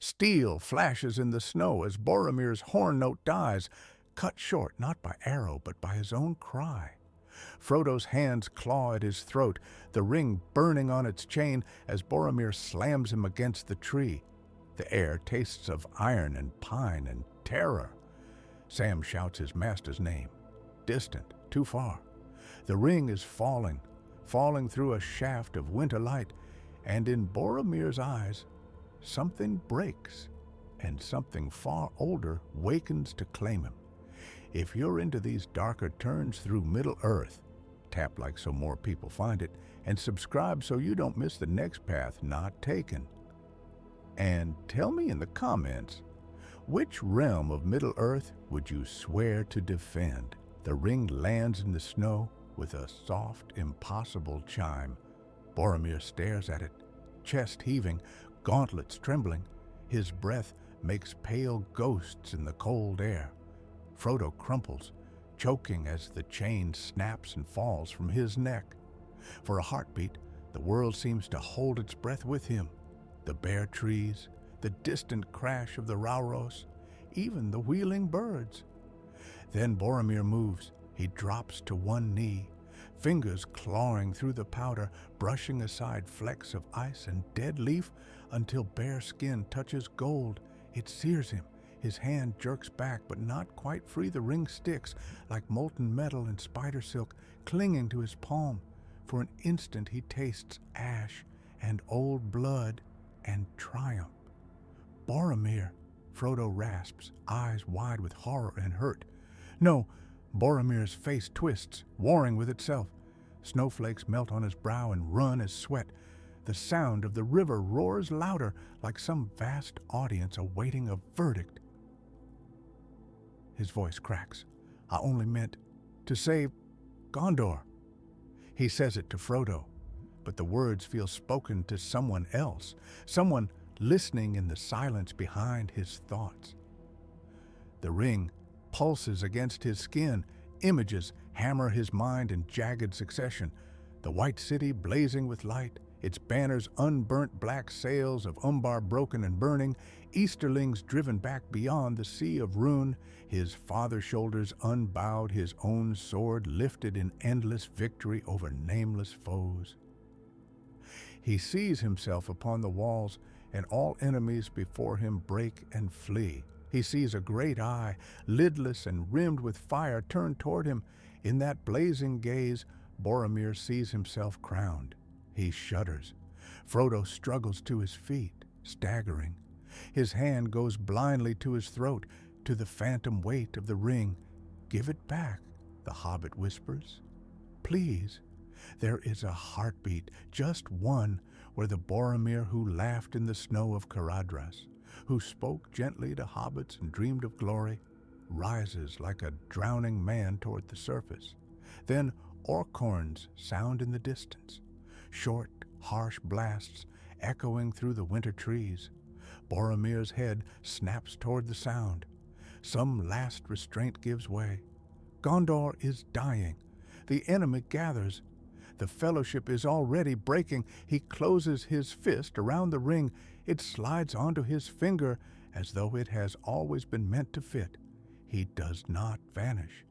Steel flashes in the snow as Boromir's horn note dies, cut short not by arrow but by his own cry. Frodo's hands claw at his throat, the ring burning on its chain as Boromir slams him against the tree. The air tastes of iron and pine and terror. Sam shouts his master's name. Distant, too far. The ring is falling, falling through a shaft of winter light, and in Boromir's eyes, something breaks, and something far older wakens to claim him. If you're into these darker turns through Middle-earth, tap like so more people find it, and subscribe so you don't miss the next path not taken. And tell me in the comments, which realm of Middle-earth would you swear to defend? The ring lands in the snow with a soft, impossible chime. Boromir stares at it, chest heaving, gauntlets trembling. His breath makes pale ghosts in the cold air. Frodo crumples, choking as the chain snaps and falls from his neck. For a heartbeat, the world seems to hold its breath with him. The bare trees, the distant crash of the Rauros, even the wheeling birds. Then Boromir moves. He drops to one knee, fingers clawing through the powder, brushing aside flecks of ice and dead leaf until bare skin touches gold. It sears him. His hand jerks back, but not quite free. The ring sticks like molten metal and spider silk, clinging to his palm. For an instant he tastes ash and old blood and triumph. Boromir, Frodo rasps, eyes wide with horror and hurt. No, Boromir's face twists, warring with itself. Snowflakes melt on his brow and run as sweat. The sound of the river roars louder, like some vast audience awaiting a verdict. His voice cracks. I only meant to save Gondor. He says it to Frodo, but the words feel spoken to someone else, someone listening in the silence behind his thoughts. The ring pulses against his skin. Images hammer his mind in jagged succession. The white city blazing with light, its banners unburnt black sails of Umbar broken and burning, Easterlings driven back beyond the sea of ruin, his father's shoulders unbowed, his own sword lifted in endless victory over nameless foes. He sees himself upon the walls, and all enemies before him break and flee. He sees a great eye, lidless and rimmed with fire, turned toward him. In that blazing gaze, Boromir sees himself crowned. He shudders. Frodo struggles to his feet, staggering. His hand goes blindly to his throat, to the phantom weight of the ring. Give it back, the hobbit whispers. Please. There is a heartbeat, just one, where the Boromir who laughed in the snow of Caradhras, who spoke gently to hobbits and dreamed of glory, rises like a drowning man toward the surface. Then orc horns sound in the distance, short, harsh blasts echoing through the winter trees. Boromir's head snaps toward the sound. Some last restraint gives way. Gondor is dying. The enemy gathers. The fellowship is already breaking. He closes his fist around the ring. It slides onto his finger as though it has always been meant to fit. He does not vanish.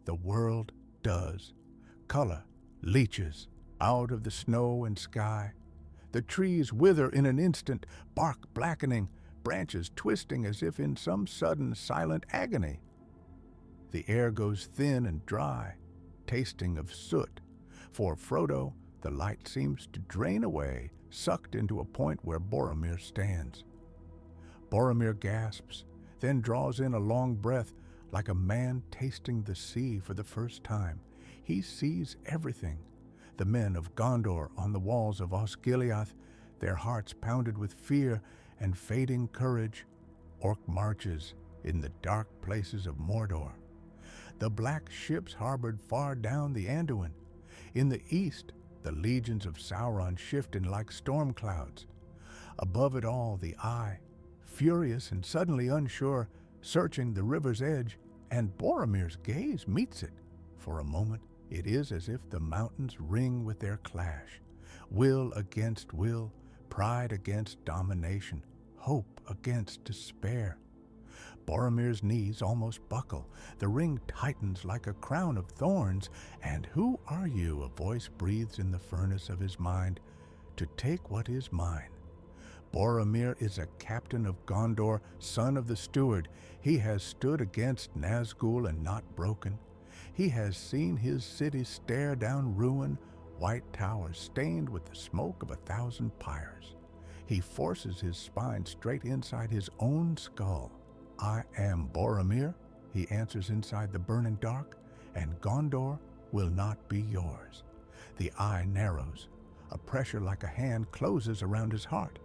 The world does. Color leaches out of the snow and sky. The trees wither in an instant, bark blackening, branches twisting as if in some sudden silent agony. The air goes thin and dry, tasting of soot. For Frodo, the light seems to drain away, sucked into a point where Boromir stands. Boromir gasps, then draws in a long breath, like a man tasting the sea for the first time. He sees everything. The men of Gondor on the walls of Osgiliath, their hearts pounded with fear and fading courage. Orc marches in the dark places of Mordor. The black ships harbored far down the Anduin. In the east, the legions of Sauron shifting like storm clouds. Above it all, the Eye, furious and suddenly unsure, searching the river's edge, and Boromir's gaze meets it. For a moment, it is as if the mountains ring with their clash. Will against will, pride against domination, hope against despair. Boromir's knees almost buckle. The ring tightens like a crown of thorns. And who are you, a voice breathes in the furnace of his mind, to take what is mine? Boromir is a captain of Gondor, son of the steward. He has stood against Nazgul and not broken. He has seen his city stare down ruin, white towers stained with the smoke of 1,000 pyres. He forces his spine straight inside his own skull. I am Boromir, he answers inside the burning dark, and Gondor will not be yours. The eye narrows. A pressure like a hand closes around his heart.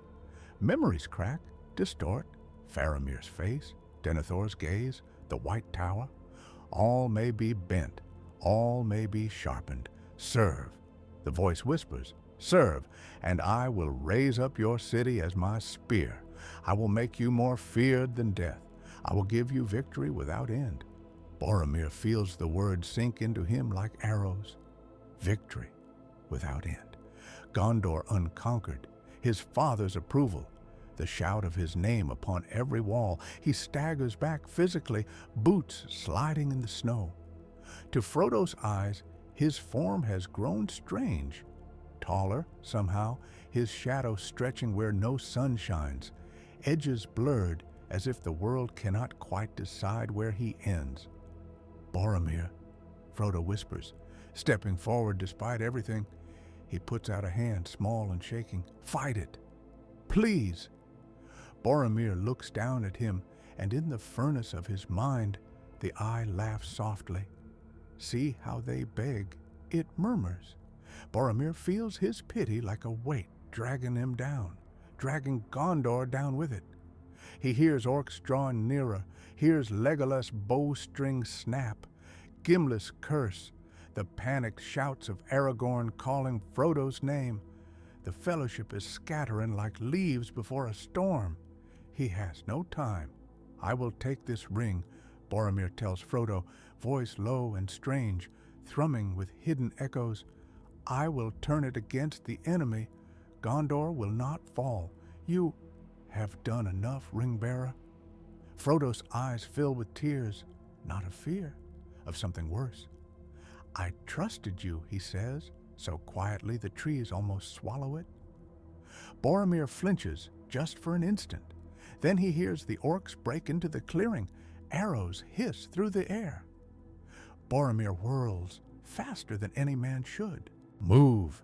Memories crack, distort. Faramir's face, Denethor's gaze, the white tower. All may be bent, all may be sharpened. Serve, the voice whispers, serve, and I will raise up your city as my spear. I will make you more feared than death. I will give you victory without end. Boromir feels the words sink into him like arrows. Victory without end. Gondor unconquered. His father's approval. The shout of his name upon every wall. He staggers back physically, boots sliding in the snow. To Frodo's eyes, his form has grown strange. Taller, somehow, his shadow stretching where no sun shines. Edges blurred, as if the world cannot quite decide where he ends. Boromir, Frodo whispers, stepping forward despite everything. He puts out a hand, small and shaking. Fight it! Please! Boromir looks down at him, and in the furnace of his mind, the eye laughs softly. See how they beg, it murmurs. Boromir feels his pity like a weight dragging him down, dragging Gondor down with it. He hears orcs drawing nearer, hears Legolas' bowstring snap, Gimli's curse, the panicked shouts of Aragorn calling Frodo's name. The fellowship is scattering like leaves before a storm. He has no time. I will take this ring, Boromir tells Frodo, voice low and strange, thrumming with hidden echoes. I will turn it against the enemy. Gondor will not fall. You have done enough, ring-bearer. Frodo's eyes fill with tears, not of fear, of something worse. I trusted you, he says, so quietly the trees almost swallow it. Boromir flinches just for an instant. Then he hears the orcs break into the clearing. Arrows hiss through the air. Boromir whirls, faster than any man should. Move!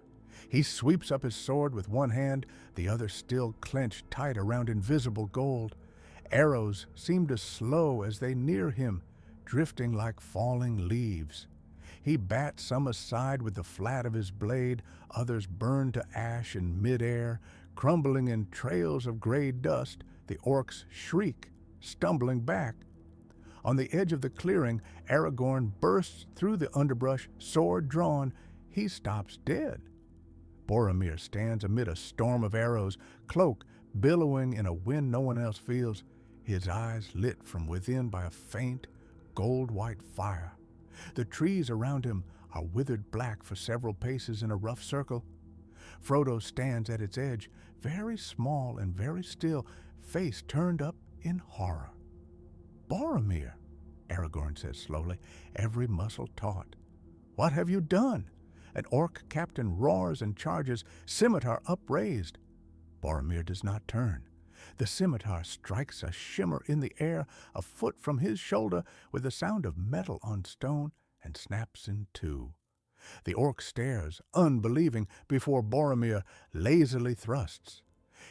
He sweeps up his sword with one hand, the other still clenched tight around invisible gold. Arrows seem to slow as they near him, drifting like falling leaves. He bats some aside with the flat of his blade, others burn to ash in midair. Crumbling in trails of gray dust, the orcs shriek, stumbling back. On the edge of the clearing, Aragorn bursts through the underbrush, sword drawn. He stops dead. Boromir stands amid a storm of arrows, cloak billowing in a wind no one else feels, his eyes lit from within by a faint, gold-white fire. The trees around him are withered black for several paces in a rough circle. Frodo stands at its edge, very small and very still, face turned up in horror. Boromir, Aragorn says slowly, every muscle taut. What have you done? An orc captain roars and charges, scimitar upraised. Boromir does not turn. The scimitar strikes a shimmer in the air a foot from his shoulder with the sound of metal on stone and snaps in two. The orc stares, unbelieving, before Boromir lazily thrusts.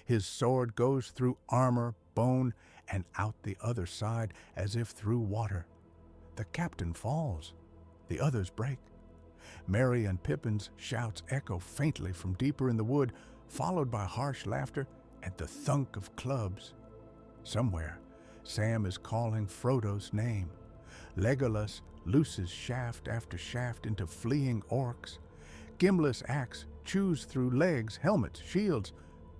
His sword goes through armor, bone, and out the other side as if through water. The captain falls. The others break. Merry and Pippin's shouts echo faintly from deeper in the wood, followed by harsh laughter and the thunk of clubs. Somewhere, Sam is calling Frodo's name. Legolas looses shaft after shaft into fleeing orcs. Gimli's axe chews through legs, helmets, shields,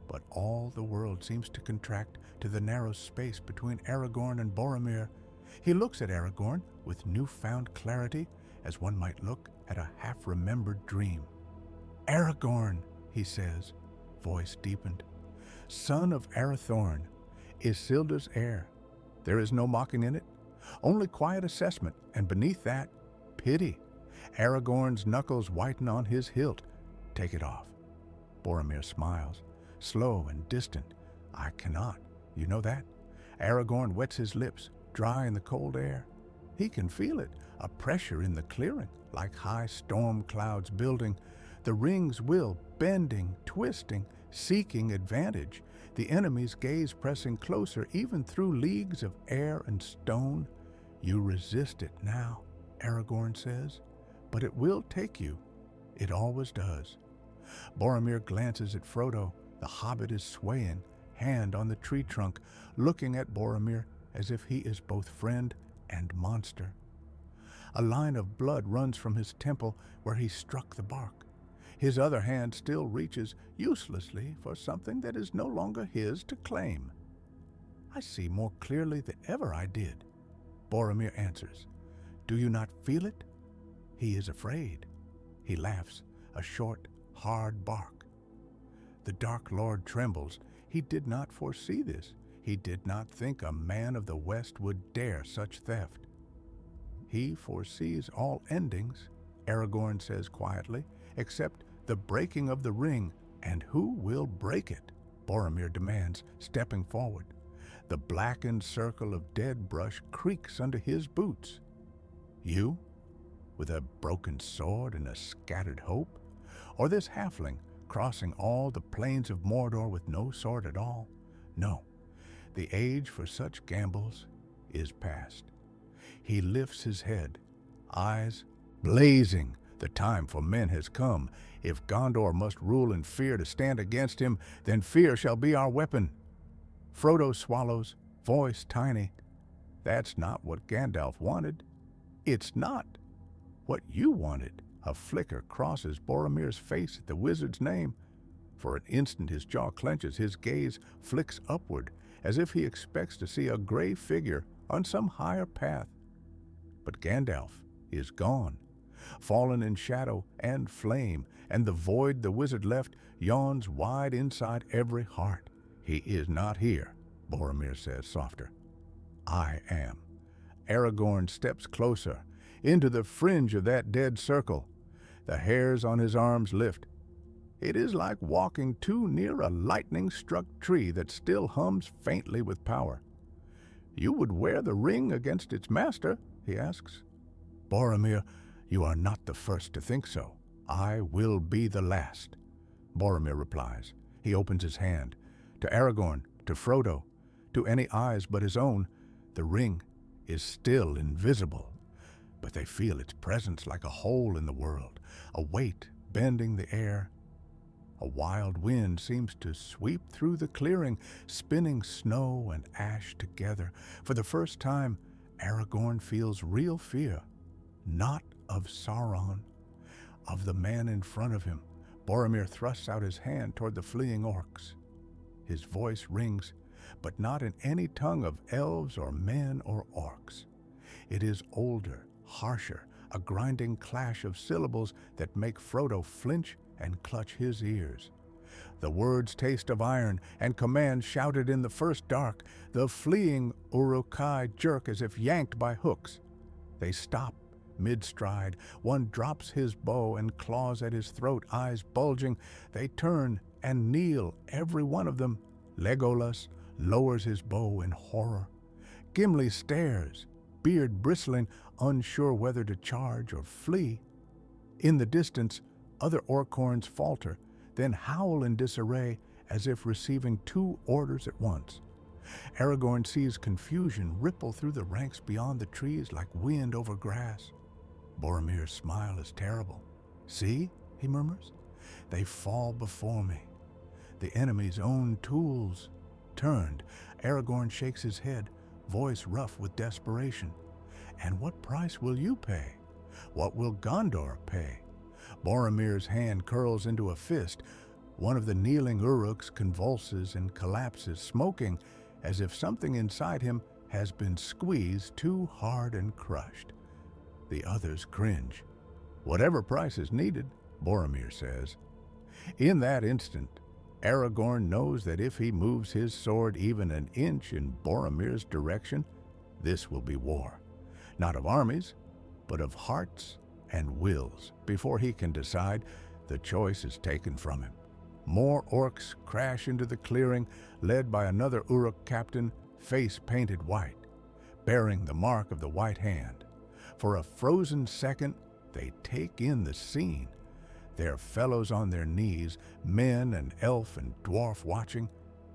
but all the world seems to contract to the narrow space between Aragorn and Boromir. He looks at Aragorn with newfound clarity, as one might look at a half-remembered dream. Aragorn, he says, voice deepened. Son of Arathorn, Isildur's heir. There is no mocking in it, only quiet assessment, and beneath that, pity. Aragorn's knuckles whiten on his hilt. Take it off. Boromir smiles, slow and distant. I cannot. You know that? Aragorn wets his lips, dry in the cold air. He can feel it, a pressure in the clearing, like high storm clouds building. The ring's will bending, twisting, seeking advantage. The enemy's gaze pressing closer, even through leagues of air and stone. You resist it now, Aragorn says, but it will take you. It always does. Boromir glances at Frodo. The hobbit is swaying, hand on the tree trunk, looking at Boromir as if he is both friend and monster. A line of blood runs from his temple where he struck the bark. His other hand still reaches uselessly for something that is no longer his to claim. I see more clearly than ever I did, Boromir answers. Do you not feel it? He is afraid. He laughs, a short, hard bark. The Dark Lord trembles. He did not foresee this. He did not think a man of the West would dare such theft. He foresees all endings, Aragorn says quietly, except the breaking of the ring. And who will break it? Boromir demands, stepping forward. The blackened circle of dead brush creaks under his boots. You? With a broken sword and a scattered hope? Or this halfling crossing all the plains of Mordor with no sword at all? No, the age for such gambles is past. He lifts his head, eyes blazing. The time for men has come. If Gondor must rule in fear to stand against him, then fear shall be our weapon. Frodo swallows, voice tiny. That's not what Gandalf wanted. It's not what you wanted. A flicker crosses Boromir's face at the wizard's name. For an instant his jaw clenches, his gaze flicks upward, as if he expects to see a gray figure on some higher path. But Gandalf is gone, fallen in shadow and flame, and the void the wizard left yawns wide inside every heart. He is not here, Boromir says softer. I am. Aragorn steps closer, into the fringe of that dead circle. The hairs on his arms lift. It is like walking too near a lightning-struck tree that still hums faintly with power. You would wear the ring against its master, he asks. Boromir, you are not the first to think so. I will be the last, Boromir replies. He opens his hand. To Aragorn, to Frodo, to any eyes but his own, the ring is still invisible. But they feel its presence like a hole in the world, a weight bending the air. A wild wind seems to sweep through the clearing, spinning snow and ash together. For the first time, Aragorn feels real fear, not of Sauron, of the man in front of him. Boromir thrusts out his hand toward the fleeing orcs. His voice rings, but not in any tongue of elves or men or orcs. It is older, harsher, a grinding clash of syllables that make Frodo flinch and clutch his ears. The words taste of iron and commands shouted in the first dark. The fleeing Uruk-hai jerk as if yanked by hooks. They stop mid-stride. One drops his bow and claws at his throat, eyes bulging. They turn and kneel, every one of them. Legolas lowers his bow in horror. Gimli stares, beard bristling, unsure whether to charge or flee. In the distance, other orc-horns falter, then howl in disarray as if receiving two orders at once. Aragorn sees confusion ripple through the ranks beyond the trees like wind over grass. Boromir's smile is terrible. See, he murmurs, they fall before me. The enemy's own tools. Turned, Aragorn shakes his head, voice rough with desperation. And what price will you pay? What will Gondor pay? Boromir's hand curls into a fist. One of the kneeling Uruks convulses and collapses, smoking as if something inside him has been squeezed too hard and crushed. The others cringe. Whatever price is needed, Boromir says. In that instant, Aragorn knows that if he moves his sword even an inch in Boromir's direction, this will be war. Not of armies, but of hearts and wills. Before he can decide, the choice is taken from him. More orcs crash into the clearing, led by another Uruk captain, face painted white, bearing the mark of the White Hand. For a frozen second, they take in the scene. Their fellows on their knees, men and elf and dwarf watching.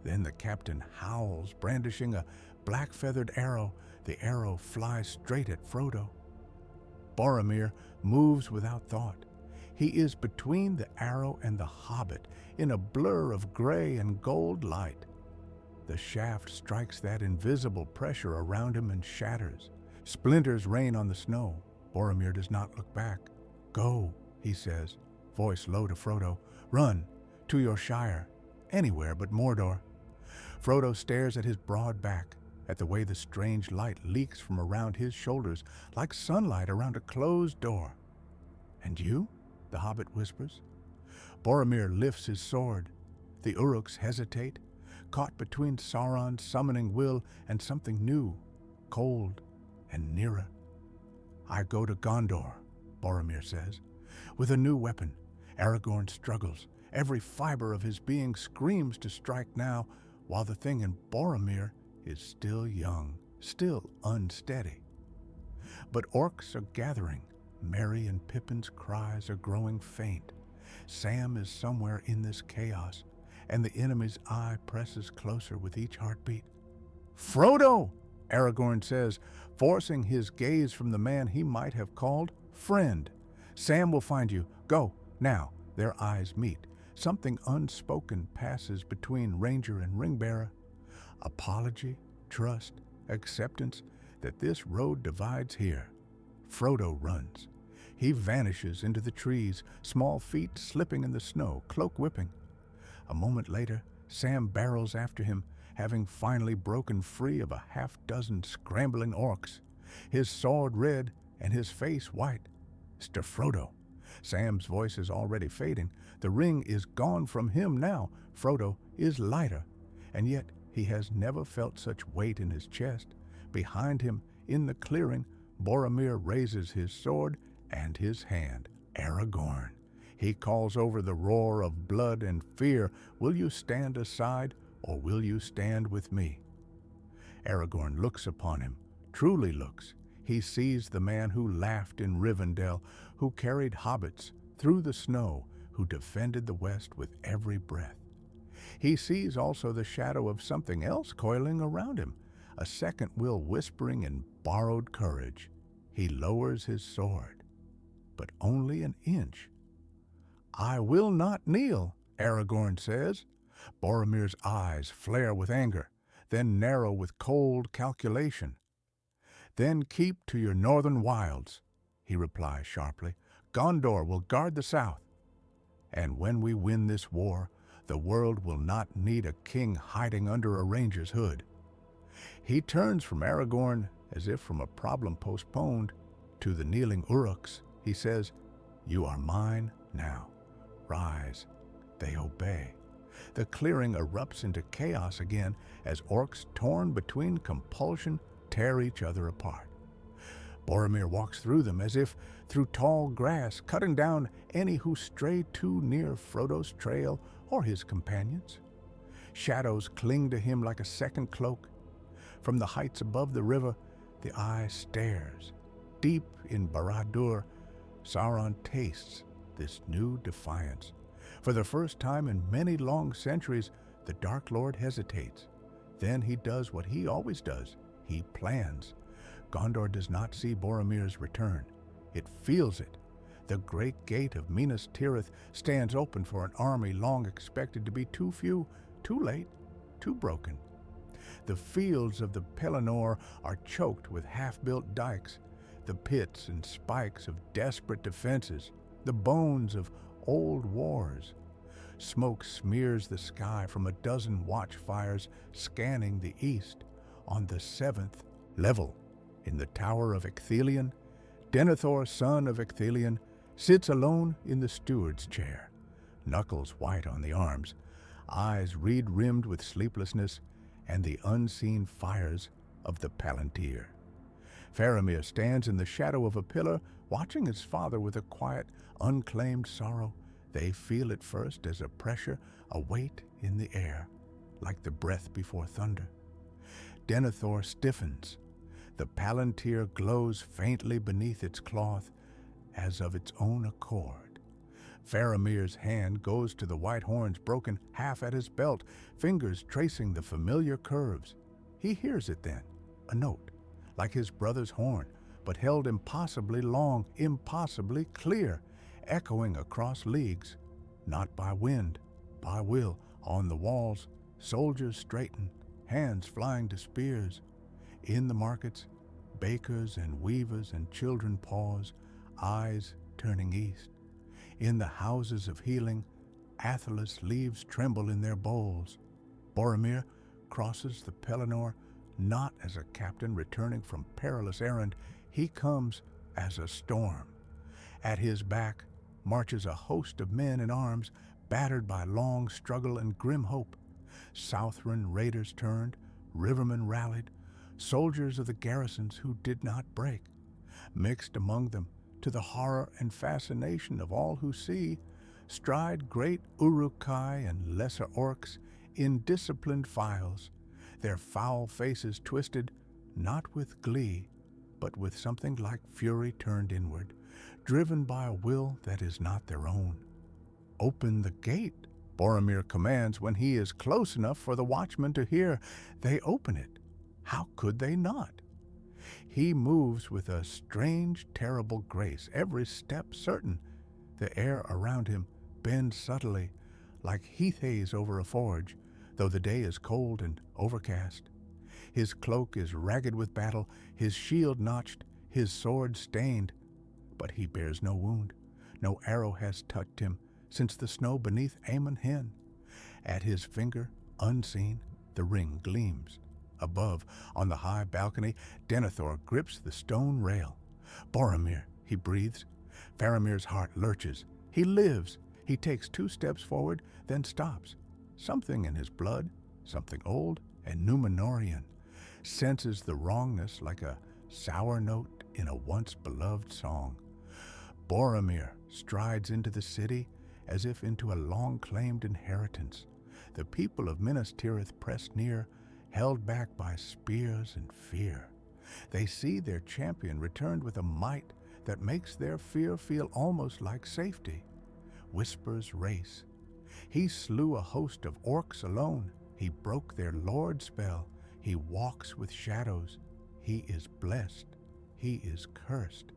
Then the captain howls, brandishing a black-feathered arrow. The arrow flies straight at Frodo. Boromir moves without thought. He is between the arrow and the hobbit, in a blur of gray and gold light. The shaft strikes that invisible pressure around him and shatters. Splinters rain on the snow. Boromir does not look back. "Go," he says, voice low to Frodo. "Run, to your shire, anywhere but Mordor." Frodo stares at his broad back, at the way the strange light leaks from around his shoulders like sunlight around a closed door. "And you?" the hobbit whispers. Boromir lifts his sword. The Uruks hesitate, caught between Sauron's summoning will and something new, cold and nearer. "I go to Gondor," Boromir says. With a new weapon, Aragorn struggles. Every fiber of his being screams to strike now, while the thing in Boromir is still young, still unsteady. But orcs are gathering. Merry and Pippin's cries are growing faint. Sam is somewhere in this chaos, and the enemy's eye presses closer with each heartbeat. "Frodo!" Aragorn says, forcing his gaze from the man he might have called friend. "Sam will find you. Go, now." Their eyes meet. Something unspoken passes between ranger and ringbearer. Apology, trust, acceptance that this road divides here. Frodo runs. He vanishes into the trees, small feet slipping in the snow, cloak whipping. A moment later, Sam barrels after him, having finally broken free of a half-dozen scrambling orcs, his sword red and his face white. "Mr. Frodo." Sam's voice is already fading. The ring is gone from him now. Frodo is lighter, and yet he has never felt such weight in his chest. Behind him, in the clearing, Boromir raises his sword and his hand. Aragorn. He calls over the roar of blood and fear, "Will you stand aside, or will you stand with me?" Aragorn looks upon him, truly looks. He sees the man who laughed in Rivendell, who carried hobbits through the snow, who defended the West with every breath. He sees also the shadow of something else coiling around him, a second will whispering in borrowed courage. He lowers his sword, but only an inch. "I will not kneel," Aragorn says. Boromir's eyes flare with anger, then narrow with cold calculation. "Then keep to your northern wilds," he replies sharply. "Gondor will guard the south. And when we win this war, the world will not need a king hiding under a ranger's hood." He turns from Aragorn, as if from a problem postponed, to the kneeling Uruks. He says, "You are mine now. Rise." They obey. The clearing erupts into chaos again as orcs torn between compulsion tear each other apart. Boromir walks through them as if through tall grass, cutting down any who stray too near Frodo's trail or his companions. Shadows cling to him like a second cloak. From the heights above the river, the eye stares. Deep in Barad-dûr, Sauron tastes this new defiance. For the first time in many long centuries, the Dark Lord hesitates. Then he does what he always does. He plans. Gondor does not see Boromir's return. It feels it. The great gate of Minas Tirith stands open for an army long expected to be too few, too late, too broken. The fields of the Pelennor are choked with half-built dikes, the pits and spikes of desperate defenses, the bones of old wars. Smoke smears the sky from a dozen watchfires scanning the east. On the seventh level, in the Tower of Ecthelion, Denethor, son of Ecthelion, sits alone in the steward's chair, knuckles white on the arms, eyes reed-rimmed with sleeplessness and the unseen fires of the Palantir. Faramir stands in the shadow of a pillar, watching his father with a quiet, unclaimed sorrow. They feel it first as a pressure, a weight in the air, like the breath before thunder. Denethor stiffens. The Palantir glows faintly beneath its cloth, as of its own accord. Faramir's hand goes to the white horns broken half at his belt, fingers tracing the familiar curves. He hears it then, a note, like his brother's horn, but held impossibly long, impossibly clear, echoing across leagues, not by wind, by will. On the walls, soldiers straighten, hands flying to spears. In the markets, bakers and weavers and children pause, eyes turning east. In the houses of healing, Athelas leaves tremble in their bowls. Boromir crosses the Pelennor not as a captain returning from perilous errand. He comes as a storm. At his back marches a host of men in arms, battered by long struggle and grim hope. Southron raiders turned, rivermen rallied, soldiers of the garrisons who did not break. Mixed among them, to the horror and fascination of all who see, stride great Uruk-hai and lesser orcs in disciplined files, their foul faces twisted, not with glee, but with something like fury turned inward, driven by a will that is not their own. "Open the gate," Boromir commands when he is close enough for the watchmen to hear. They open it. How could they not? He moves with a strange, terrible grace, every step certain. The air around him bends subtly, like heath haze over a forge, though the day is cold and overcast. His cloak is ragged with battle, his shield notched, his sword stained. But he bears no wound. No arrow has touched him since the snow beneath Amon Hen. At his finger, unseen, the ring gleams. Above, on the high balcony, Denethor grips the stone rail. "Boromir," he breathes. Faramir's heart lurches. He lives. He takes 2 steps forward, then stops. Something in his blood, something old and Númenórean, senses the wrongness like a sour note in a once-beloved song. Boromir strides into the city as if into a long-claimed inheritance. The people of Minas Tirith press near, held back by spears and fear. They see their champion returned with a might that makes their fear feel almost like safety. Whispers race. He slew a host of orcs alone. He broke their lord's spell. He walks with shadows. He is blessed. He is cursed.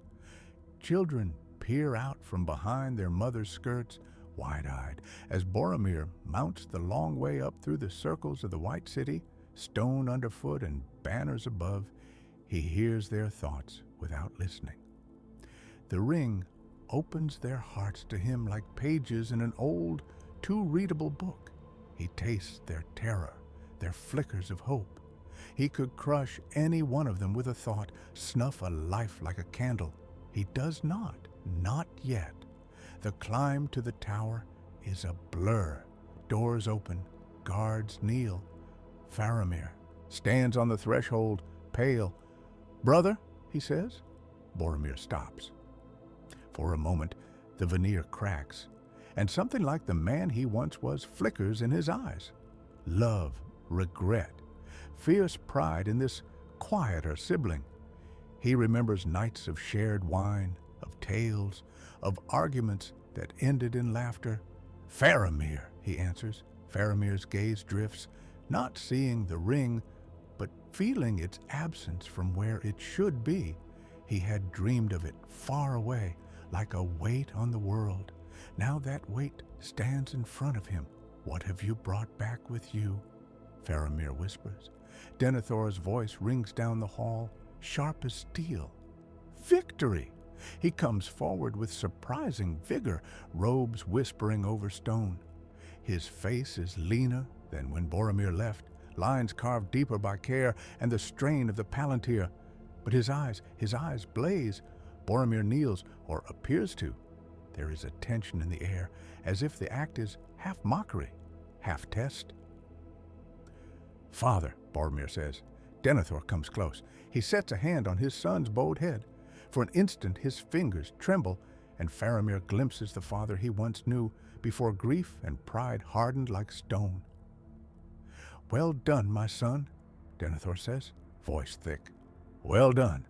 Children peer out from behind their mother's skirts, wide-eyed, as Boromir mounts the long way up through the circles of the White City, stone underfoot and banners above. He hears their thoughts without listening. The ring opens their hearts to him like pages in an old, too-readable book. He tastes their terror, their flickers of hope. He could crush any one of them with a thought, snuff a life like a candle. He does not yet. The climb to the tower is a blur. Doors open, guards kneel. Faramir stands on the threshold, pale. "Brother," he says. Boromir stops. For a moment, the veneer cracks, and something like the man he once was flickers in his eyes. Love, regret, fierce pride in this quieter sibling. He remembers nights of shared wine, of tales, of arguments that ended in laughter. "Faramir," he answers. Faramir's gaze drifts, not seeing the ring, but feeling its absence from where it should be. He had dreamed of it far away, like a weight on the world. Now that weight stands in front of him. "What have you brought back with you?" Faramir whispers. Denethor's voice rings down the hall, sharp as steel. "Victory!" He comes forward with surprising vigor, robes whispering over stone. His face is leaner than when Boromir left, lines carved deeper by care and the strain of the Palantir. But his eyes blaze. Boromir kneels, or appears to. There is a tension in the air, as if the act is half mockery, half test. "Father," Boromir says. Denethor comes close. He sets a hand on his son's bowed head. For an instant his fingers tremble, and Faramir glimpses the father he once knew before grief and pride hardened like stone. "Well done, my son," Denethor says, voice thick. "Well done."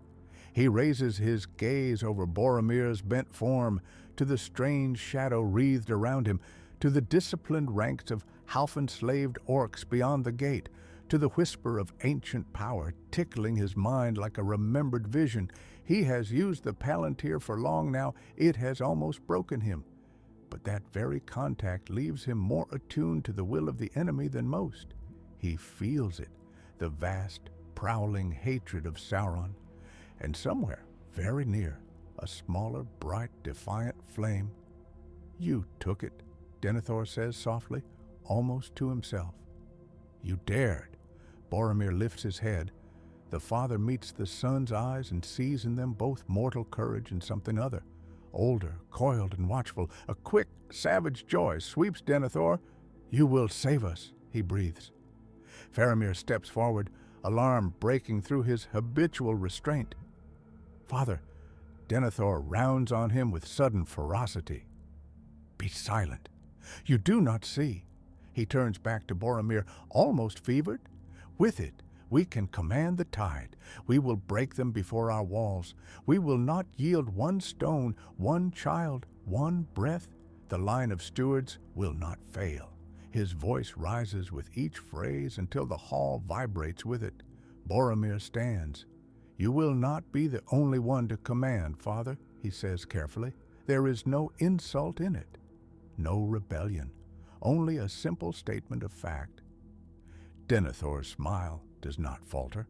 He raises his gaze over Boromir's bent form, to the strange shadow wreathed around him, to the disciplined ranks of half-enslaved orcs beyond the gate, to the whisper of ancient power tickling his mind like a remembered vision. He has used the Palantir for long now, it has almost broken him. But that very contact leaves him more attuned to the will of the enemy than most. He feels it, the vast, prowling hatred of Sauron. And somewhere, very near, a smaller, bright, defiant flame. "You took it," Denethor says softly, almost to himself. "You dared." Boromir lifts his head. The father meets the son's eyes and sees in them both mortal courage and something other. Older, coiled, and watchful, a quick, savage joy sweeps Denethor. "You will save us," he breathes. Faramir steps forward, alarm breaking through his habitual restraint. "Father," Denethor rounds on him with sudden ferocity. "Be silent. You do not see." He turns back to Boromir, almost fevered. "With it, we can command the tide. We will break them before our walls. We will not yield one stone, one child, one breath. The line of stewards will not fail." His voice rises with each phrase until the hall vibrates with it. Boromir stands. "You will not be the only one to command, Father," he says carefully. "There is no insult in it, no rebellion, only a simple statement of fact." Denethor's smile does not falter.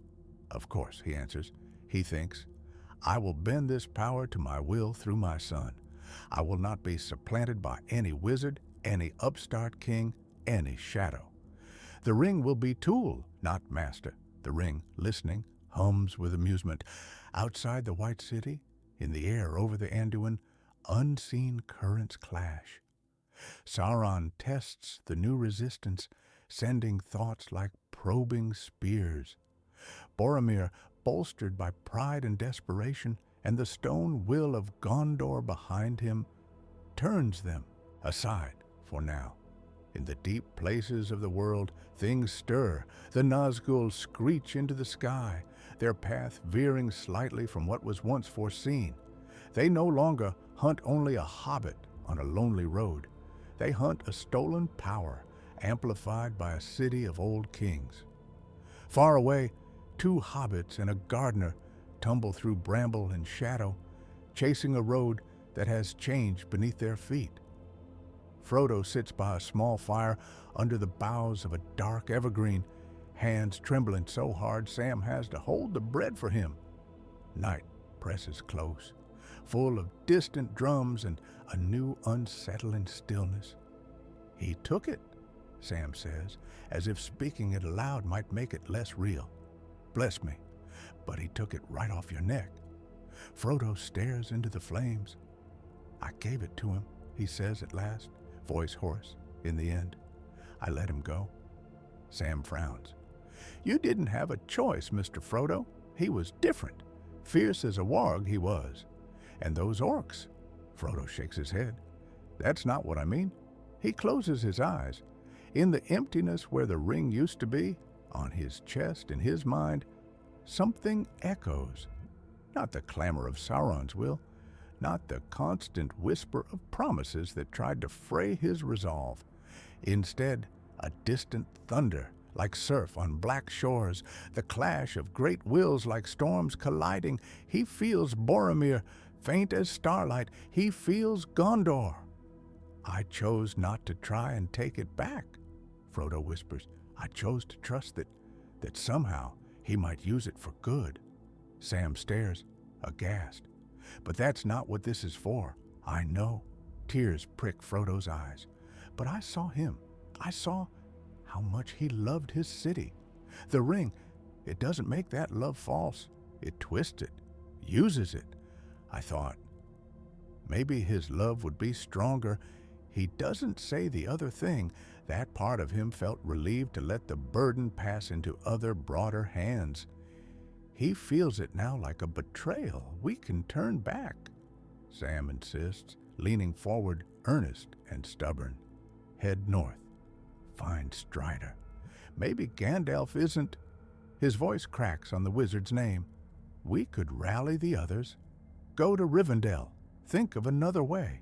"Of course," he answers. He thinks, "I will bend this power to my will through my son. I will not be supplanted by any wizard, any upstart king, any shadow. The ring will be tool, not master." The ring, listening, hums with amusement. Outside the White City, in the air over the Anduin, unseen currents clash. Sauron tests the new resistance, sending thoughts like probing spears. Boromir, bolstered by pride and desperation, and the stone will of Gondor behind him, turns them aside for now. In the deep places of the world, things stir. The Nazgul screech into the sky, their path veering slightly from what was once foreseen. They no longer hunt only a hobbit on a lonely road. They hunt a stolen power, amplified by a city of old kings. Far away, two hobbits and a gardener tumble through bramble and shadow, chasing a road that has changed beneath their feet. Frodo sits by a small fire under the boughs of a dark evergreen, hands trembling so hard Sam has to hold the bread for him. Night presses close, full of distant drums and a new unsettling stillness. "He took it," Sam says, as if speaking it aloud might make it less real. "Bless me, but he took it right off your neck." Frodo stares into the flames. "I gave it to him," he says at last, voice hoarse. "In the end, I let him go." Sam frowns. "You didn't have a choice, Mr. Frodo. He was different. Fierce as a warg he was. And those orcs." Frodo shakes his head. "That's not what I mean." He closes his eyes. In the emptiness where the ring used to be, on his chest, in his mind, something echoes. Not the clamor of Sauron's will, not the constant whisper of promises that tried to fray his resolve. Instead, a distant thunder, like surf on black shores, the clash of great wills like storms colliding. He feels Boromir, faint as starlight. He feels Gondor. "I chose not to try and take it back," Frodo whispers. "I chose to trust that somehow he might use it for good." Sam stares, aghast. "But that's not what this is for. I know." Tears prick Frodo's eyes. "But I saw him. I saw how much he loved his city. The ring, it doesn't make that love false. It twists it, uses it. I thought, maybe his love would be stronger. He doesn't say the other thing, That part of him felt relieved to let the burden pass into other, broader hands. He feels it now like a betrayal. We can turn back, Sam insists, leaning forward, earnest and stubborn. Head north. Find Strider. Maybe Gandalf isn't. His voice cracks on the wizard's name. We could rally the others. Go to Rivendell. Think of another way.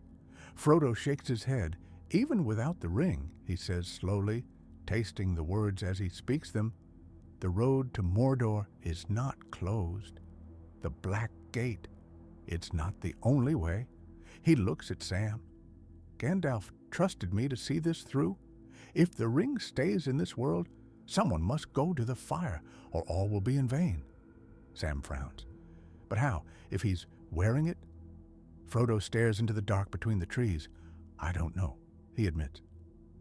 Frodo shakes his head. Even without the ring, he says slowly, tasting the words as he speaks them, the road to Mordor is not closed. The Black Gate. It's not the only way. He looks at Sam. Gandalf trusted me to see this through. If the ring stays in this world, someone must go to the fire, or all will be in vain. Sam frowns. But how, if he's wearing it? Frodo stares into the dark between the trees. I don't know, he admits.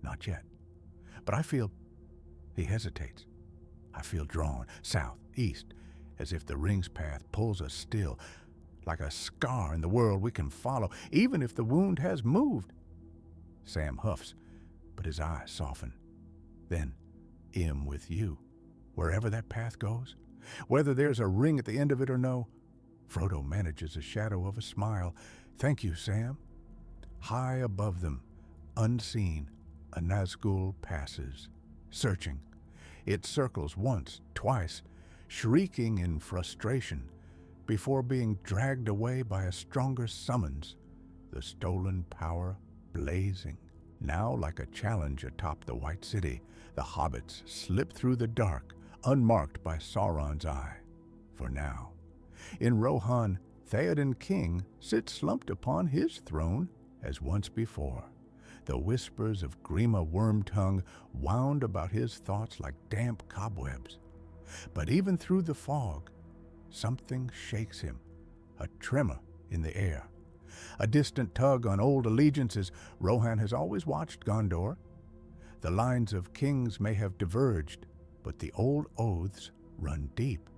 Not yet. But I feel... He hesitates. I feel drawn, south, east, as if the ring's path pulls us still, like a scar in the world we can follow, even if the wound has moved. Sam huffs, but his eyes soften. Then, with you, wherever that path goes, whether there's a ring at the end of it or no. Frodo manages a shadow of a smile. Thank you, Sam. High above them, unseen, a Nazgul passes, searching. It circles once, twice, shrieking in frustration, before being dragged away by a stronger summons, the stolen power blazing. Now, like a challenge atop the White City, the hobbits slip through the dark, unmarked by Sauron's eye. For now. In Rohan, Theoden King sits slumped upon his throne, as once before. The whispers of Grima Wormtongue wound about his thoughts like damp cobwebs. But even through the fog, something shakes him, a tremor in the air. A distant tug on old allegiances. Rohan has always watched Gondor. The lines of kings may have diverged, but the old oaths run deep.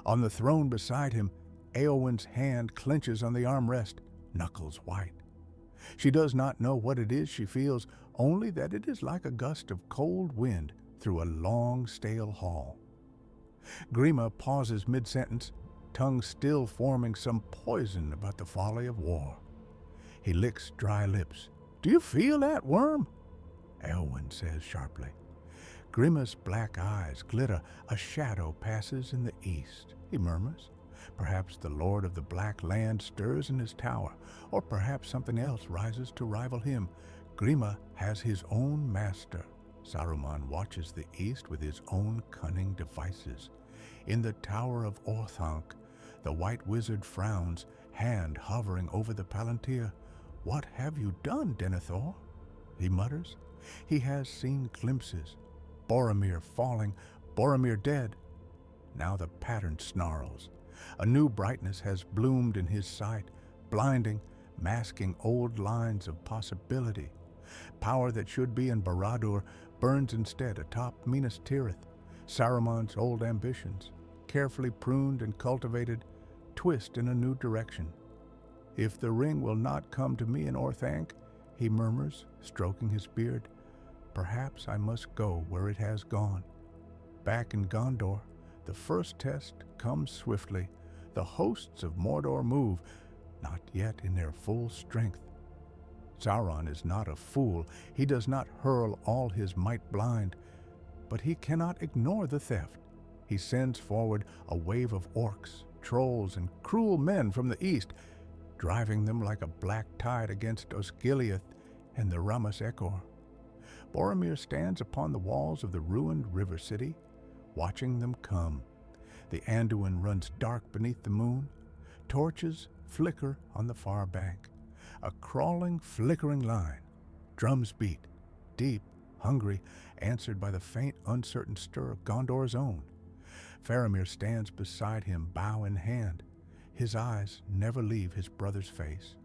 On the throne beside him, Eowyn's hand clenches on the armrest, knuckles white. She does not know what it is she feels, only that it is like a gust of cold wind through a long, stale hall. Grima pauses mid-sentence, tongue still forming some poison about the folly of war. He licks dry lips. Do you feel that, Worm? Eowyn says sharply. Grima's black eyes glitter. A shadow passes in the east, he murmurs. Perhaps the Lord of the Black Land stirs in his tower, or perhaps something else rises to rival him. Grima has his own master. Saruman watches the east with his own cunning devices. In the tower of Orthanc, the white wizard frowns, hand hovering over the palantir. What have you done, Denethor? He mutters. He has seen glimpses. Boromir falling, Boromir dead. Now the pattern snarls. A new brightness has bloomed in his sight, blinding, masking old lines of possibility. Power that should be in Barad-dûr burns instead atop Minas Tirith. Saruman's old ambitions, carefully pruned and cultivated, twist in a new direction. If the ring will not come to me in Orthanc, he murmurs, stroking his beard, perhaps I must go where it has gone. Back in Gondor, the first test comes swiftly. The hosts of Mordor move, not yet in their full strength. Sauron is not a fool. He does not hurl all his might blind, but he cannot ignore the theft. He sends forward a wave of orcs, trolls, and cruel men from the east, driving them like a black tide against Osgiliath and the Ramas Ekor. Boromir stands upon the walls of the ruined river city, watching them come. The Anduin runs dark beneath the moon. Torches flicker on the far bank. A crawling, flickering line. Drums beat, deep, hungry, answered by the faint, uncertain stir of Gondor's own. Faramir stands beside him, bow in hand. His eyes never leave his brother's face.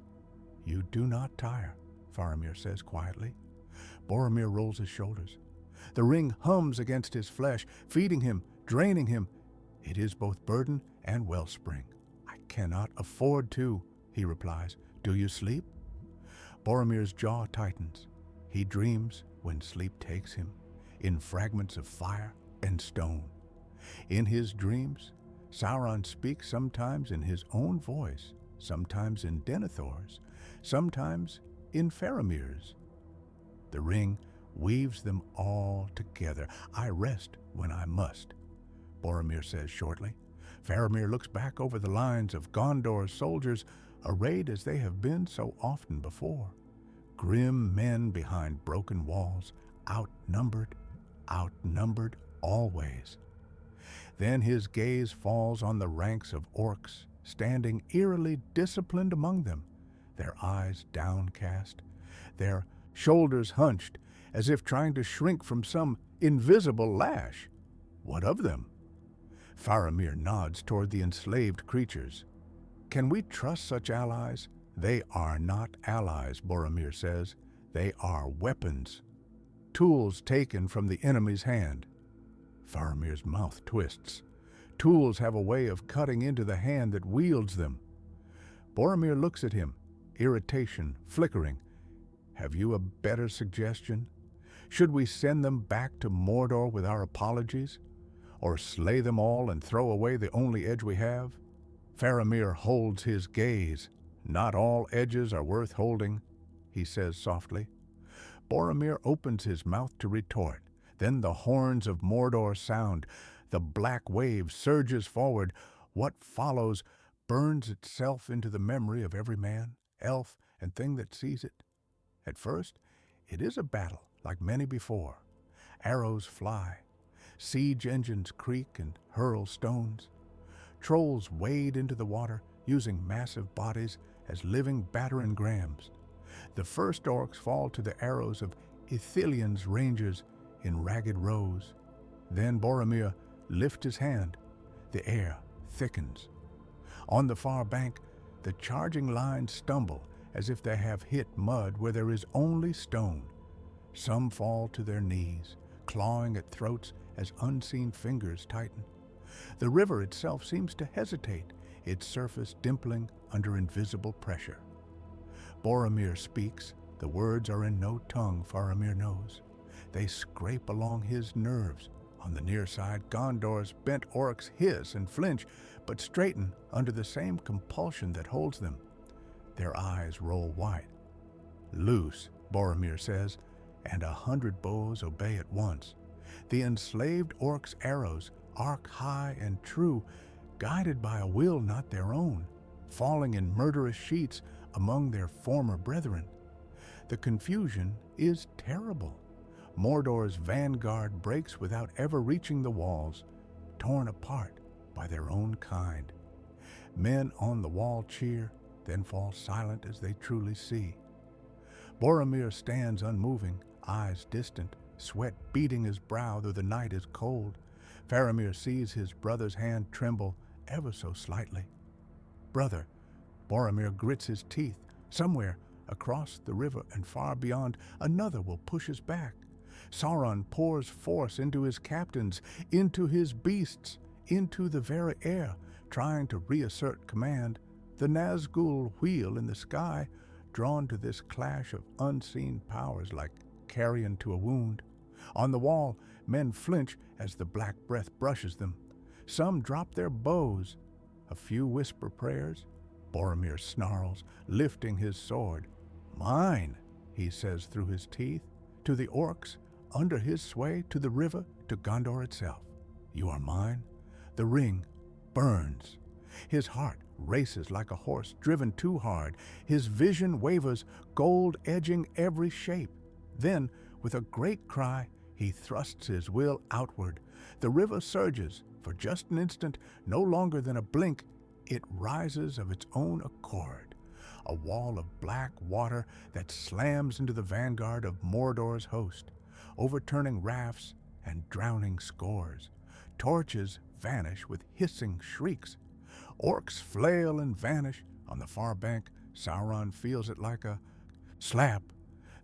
You do not tire, Faramir says quietly. Boromir rolls his shoulders. The ring hums against his flesh, feeding him, draining him. It is both burden and wellspring. I cannot afford to, he replies. Do you sleep? Boromir's jaw tightens. He dreams, when sleep takes him, in fragments of fire and stone. In his dreams, Sauron speaks sometimes in his own voice, sometimes in Denethor's, sometimes in Faramir's. The ring weaves them all together. I rest when I must, Boromir says shortly. Faramir looks back over the lines of Gondor's soldiers, arrayed as they have been so often before. Grim men behind broken walls, outnumbered always. Then his gaze falls on the ranks of orcs, standing eerily disciplined among them, their eyes downcast, their shoulders hunched, as if trying to shrink from some invisible lash. What of them? Faramir nods toward the enslaved creatures. Can we trust such allies? They are not allies, Boromir says. They are weapons, tools taken from the enemy's hand. Faramir's mouth twists. Tools have a way of cutting into the hand that wields them. Boromir looks at him, irritation flickering. Have you a better suggestion? Should we send them back to Mordor with our apologies? Or slay them all and throw away the only edge we have? Faramir holds his gaze. Not all edges are worth holding, he says softly. Boromir opens his mouth to retort. Then the horns of Mordor sound. The black wave surges forward. What follows burns itself into the memory of every man, elf, and thing that sees it. At first, it is a battle like many before. Arrows fly. Siege engines creak and hurl stones. Trolls wade into the water, using massive bodies as living battering rams. The first orcs fall to the arrows of Ithilion's rangers in ragged rows. Then Boromir lifts his hand. The air thickens. On the far bank, the charging lines stumble as if they have hit mud where there is only stone. Some fall to their knees, clawing at throats as unseen fingers tighten. The river itself seems to hesitate, its surface dimpling under invisible pressure. Boromir speaks. The words are in no tongue Faramir knows. They scrape along his nerves. On the near side, Gondor's bent orcs hiss and flinch, but straighten under the same compulsion that holds them. Their eyes roll wide. Loose, Boromir says, and 100 bows obey at once. The enslaved orcs' arrows arc high and true, guided by a will not their own, falling in murderous sheets among their former brethren. The confusion is terrible. Mordor's vanguard breaks without ever reaching the walls, torn apart by their own kind. Men on the wall cheer, then fall silent as they truly see. Boromir stands unmoving, eyes distant, sweat beading his brow though the night is cold. Faramir sees his brother's hand tremble ever so slightly. Brother, Boromir grits his teeth. Somewhere across the river and far beyond, another will push us back. Sauron pours force into his captains, into his beasts, into the very air, trying to reassert command. The Nazgul wheel in the sky, drawn to this clash of unseen powers like carrion to a wound. On the wall, men flinch as the black breath brushes them. Some drop their bows. A few whisper prayers. Boromir snarls, lifting his sword. Mine, he says through his teeth, to the orcs, under his sway, to the river, to Gondor itself. You are mine. The ring burns. His heart races like a horse driven too hard. His vision wavers, gold edging every shape. Then, with a great cry, he thrusts his will outward. The river surges. For just an instant, no longer than a blink, it rises of its own accord. A wall of black water that slams into the vanguard of Mordor's host, overturning rafts and drowning scores. Torches vanish with hissing shrieks. Orcs flail and vanish. On the far bank, Sauron feels it like a slap.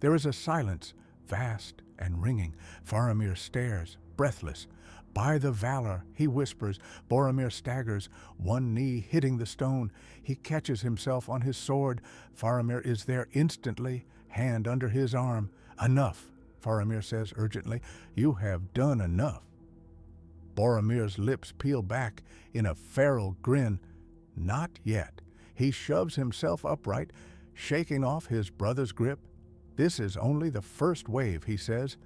There is a silence, vast and ringing. Faramir stares, breathless. By the valor, he whispers. Boromir staggers, one knee hitting the stone. He catches himself on his sword. Faramir is there instantly, hand under his arm. Enough. Faramir says urgently. "You have done enough." Boromir's lips peel back in a feral grin. Not yet. He shoves himself upright, shaking off his brother's grip. "This is only the first wave," he says.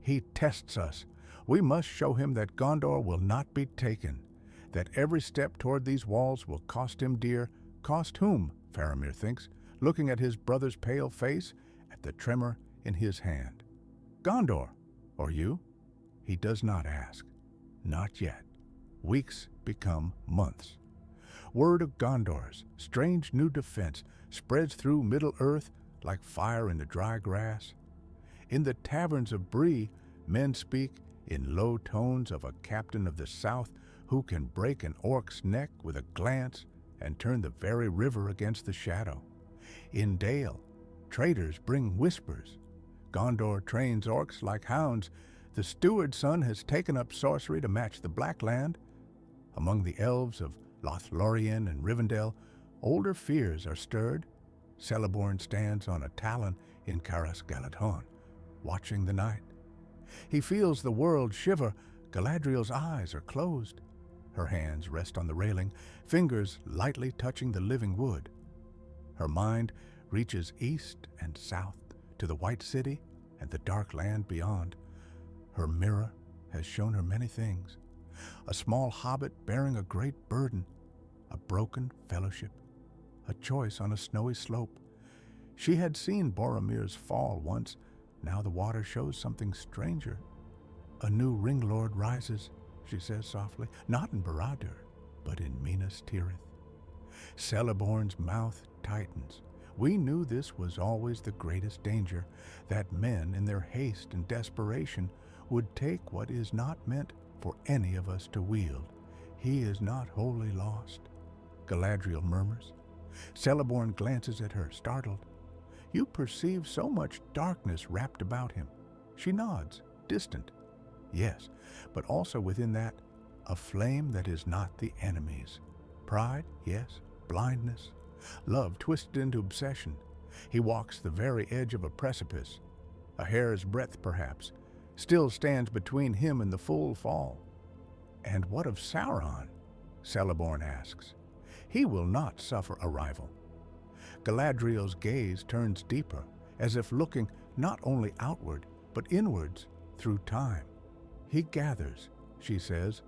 "He tests us. We must show him that Gondor will not be taken, that every step toward these walls will cost him dear." Cost whom? Faramir thinks, looking at his brother's pale face, at the tremor in his hand. "Gondor, or you?" He does not ask. Not yet. Weeks become months. Word of Gondor's strange new defense spreads through Middle-earth like fire in the dry grass. In the taverns of Bree, men speak in low tones of a captain of the south who can break an orc's neck with a glance and turn the very river against the shadow. In Dale, traders bring whispers. Gondor trains orcs like hounds. The steward's son has taken up sorcery to match the Black Land. Among the elves of Lothlorien and Rivendell, older fears are stirred. Celeborn stands on a talon in Caras Galadhon, watching the night. He feels the world shiver. Galadriel's eyes are closed. Her hands rest on the railing, fingers lightly touching the living wood. Her mind reaches east and south to the White City and the dark land beyond. Her mirror has shown her many things. A small hobbit bearing a great burden, a broken fellowship, a choice on a snowy slope. She had seen Boromir's fall once. Now the water shows something stranger. "A new ring lord rises," she says softly, "not in Barad-dûr, but in Minas Tirith." Celeborn's mouth tightens. We knew this was always the greatest danger, that men in their haste and desperation would take what is not meant for any of us to wield. "He is not wholly lost," Galadriel murmurs. Celeborn glances at her, startled. "You perceive so much darkness wrapped about him." She nods, distant. "Yes, but also within that, a flame that is not the enemy's. Pride, yes, blindness, love twisted into obsession. He walks the very edge of a precipice. A hair's breadth, perhaps, still stands between him and the full fall." "And what of Sauron?" Celeborn asks. "He will not suffer a rival." Galadriel's gaze turns deeper, as if looking not only outward, but inwards through time. "He gathers," she says,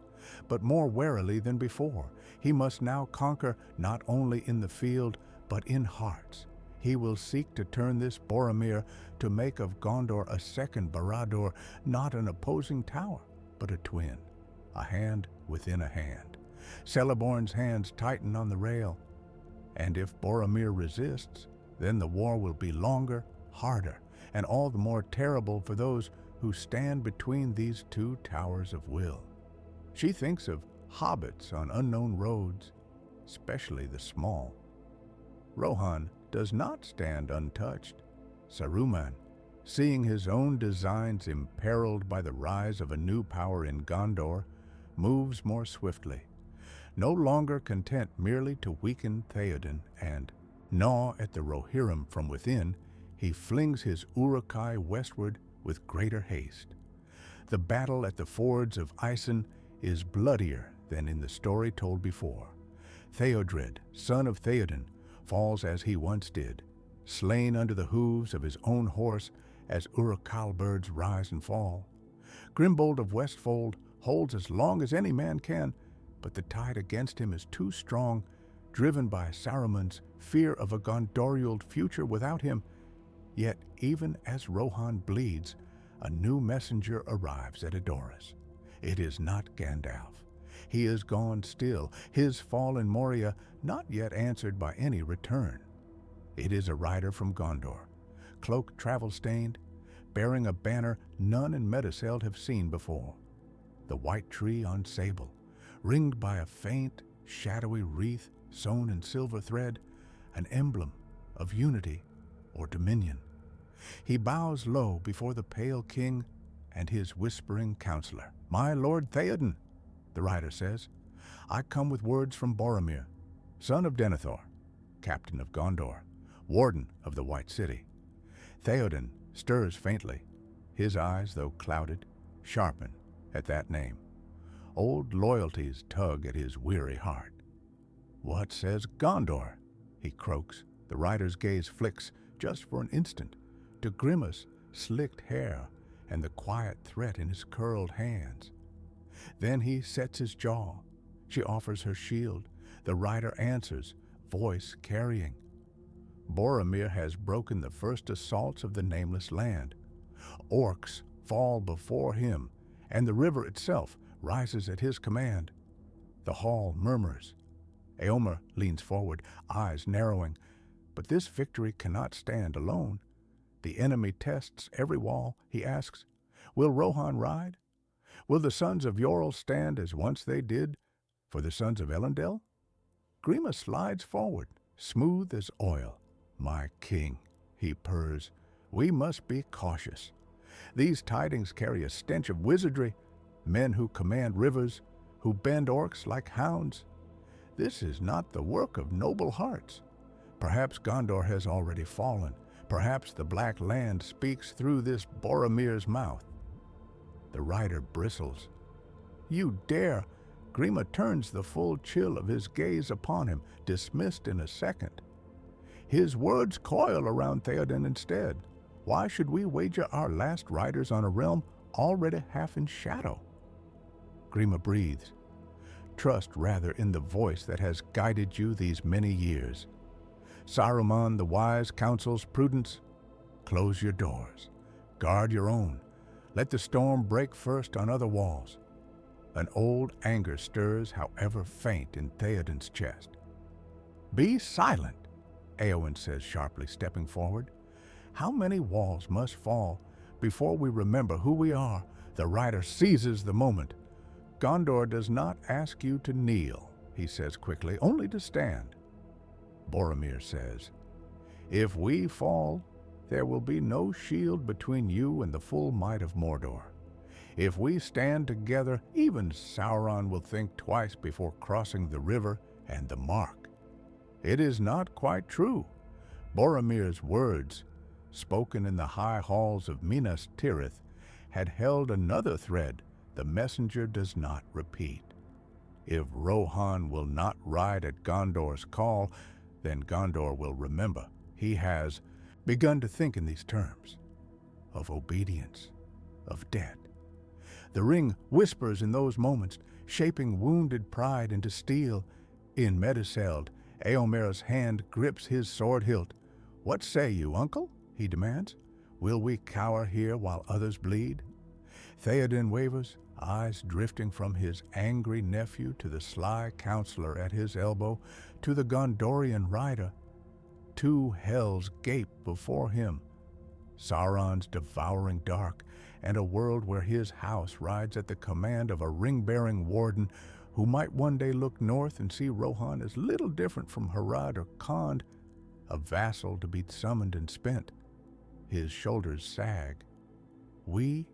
"but more warily than before. He must now conquer not only in the field, but in hearts. He will seek to turn this Boromir, to make of Gondor a second Barad-dûr, not an opposing tower, but a twin, a hand within a hand." Celeborn's hands tighten on the rail. "And if Boromir resists, then the war will be longer, harder, and all the more terrible for those who stand between these two towers of will." She thinks of hobbits on unknown roads, especially the small. Rohan does not stand untouched. Saruman, seeing his own designs imperiled by the rise of a new power in Gondor, moves more swiftly. No longer content merely to weaken Theoden and gnaw at the Rohirrim from within, he flings his Uruk-hai westward with greater haste. The battle at the fords of Isen is bloodier than in the story told before. Theodred, son of Theoden, falls as he once did, slain under the hooves of his own horse as Uruk-halberds rise and fall. Grimbold of Westfold holds as long as any man can, but the tide against him is too strong, driven by Saruman's fear of a Gondorial future without him. Yet even as Rohan bleeds, a new messenger arrives at Edoras. It is not Gandalf. He is gone still, his fall in Moria not yet answered by any return. It is a rider from Gondor, cloak travel-stained, bearing a banner none in Meduseld have seen before. The white tree on sable, ringed by a faint, shadowy wreath sewn in silver thread, an emblem of unity or dominion. He bows low before the pale king and his whispering counselor. "My lord Theoden," the rider says, "I come with words from Boromir, son of Denethor, captain of Gondor, warden of the White City." Theoden stirs faintly. His eyes, though clouded, sharpen at that name. Old loyalties tug at his weary heart. "What says Gondor?" he croaks. The rider's gaze flicks, just for an instant, to Grima's slicked hair and the quiet threat in his curled hands. Then he sets his jaw. She offers her shield. The rider answers, voice carrying. Boromir has broken the first assaults of the nameless land. Orcs fall before him, and the river itself rises at his command. The hall murmurs. Éomer leans forward, eyes narrowing. But this victory cannot stand alone. The enemy tests every wall. He asks, "Will Rohan ride? Will the sons of Yorl stand as once they did for the sons of Elendil?" Grima slides forward, smooth as oil. "My king," he purrs, "we must be cautious. These tidings carry a stench of wizardry, men who command rivers, who bend orcs like hounds. This is not the work of noble hearts. Perhaps Gondor has already fallen. Perhaps the Black Land speaks through this Boromir's mouth." The rider bristles. "You dare!" Grima turns the full chill of his gaze upon him, dismissed in a second. "His words coil around Theoden instead. Why should we wager our last riders on a realm already half in shadow?" Grima breathes. "Trust rather in the voice that has guided you these many years. Saruman the wise counsels prudence. Close your doors. Guard your own. Let the storm break first on other walls." An old anger stirs, however faint, in Theoden's chest. "Be silent," Éowyn says sharply, stepping forward. "How many walls must fall before we remember who we are?" The rider seizes the moment. "Gondor does not ask you to kneel," he says quickly, "only to stand." Boromir says, "If we fall, there will be no shield between you and the full might of Mordor. If we stand together, even Sauron will think twice before crossing the river and the mark." It is not quite true. Boromir's words, spoken in the high halls of Minas Tirith, had held another thread the messenger does not repeat. If Rohan will not ride at Gondor's call, then Gondor will remember. He has begun to think in these terms, of obedience, of debt. The ring whispers in those moments, shaping wounded pride into steel. In Meduseld, Éomer's hand grips his sword hilt. "What say you, uncle?" he demands. "Will we cower here while others bleed?" Theoden wavers, eyes drifting from his angry nephew to the sly counselor at his elbow, to the Gondorian rider. Two hells gape before him. Sauron's devouring dark, and a world where his house rides at the command of a ring-bearing warden who might one day look north and see Rohan as little different from Harad or Khand, a vassal to be summoned and spent. His shoulders sag. "We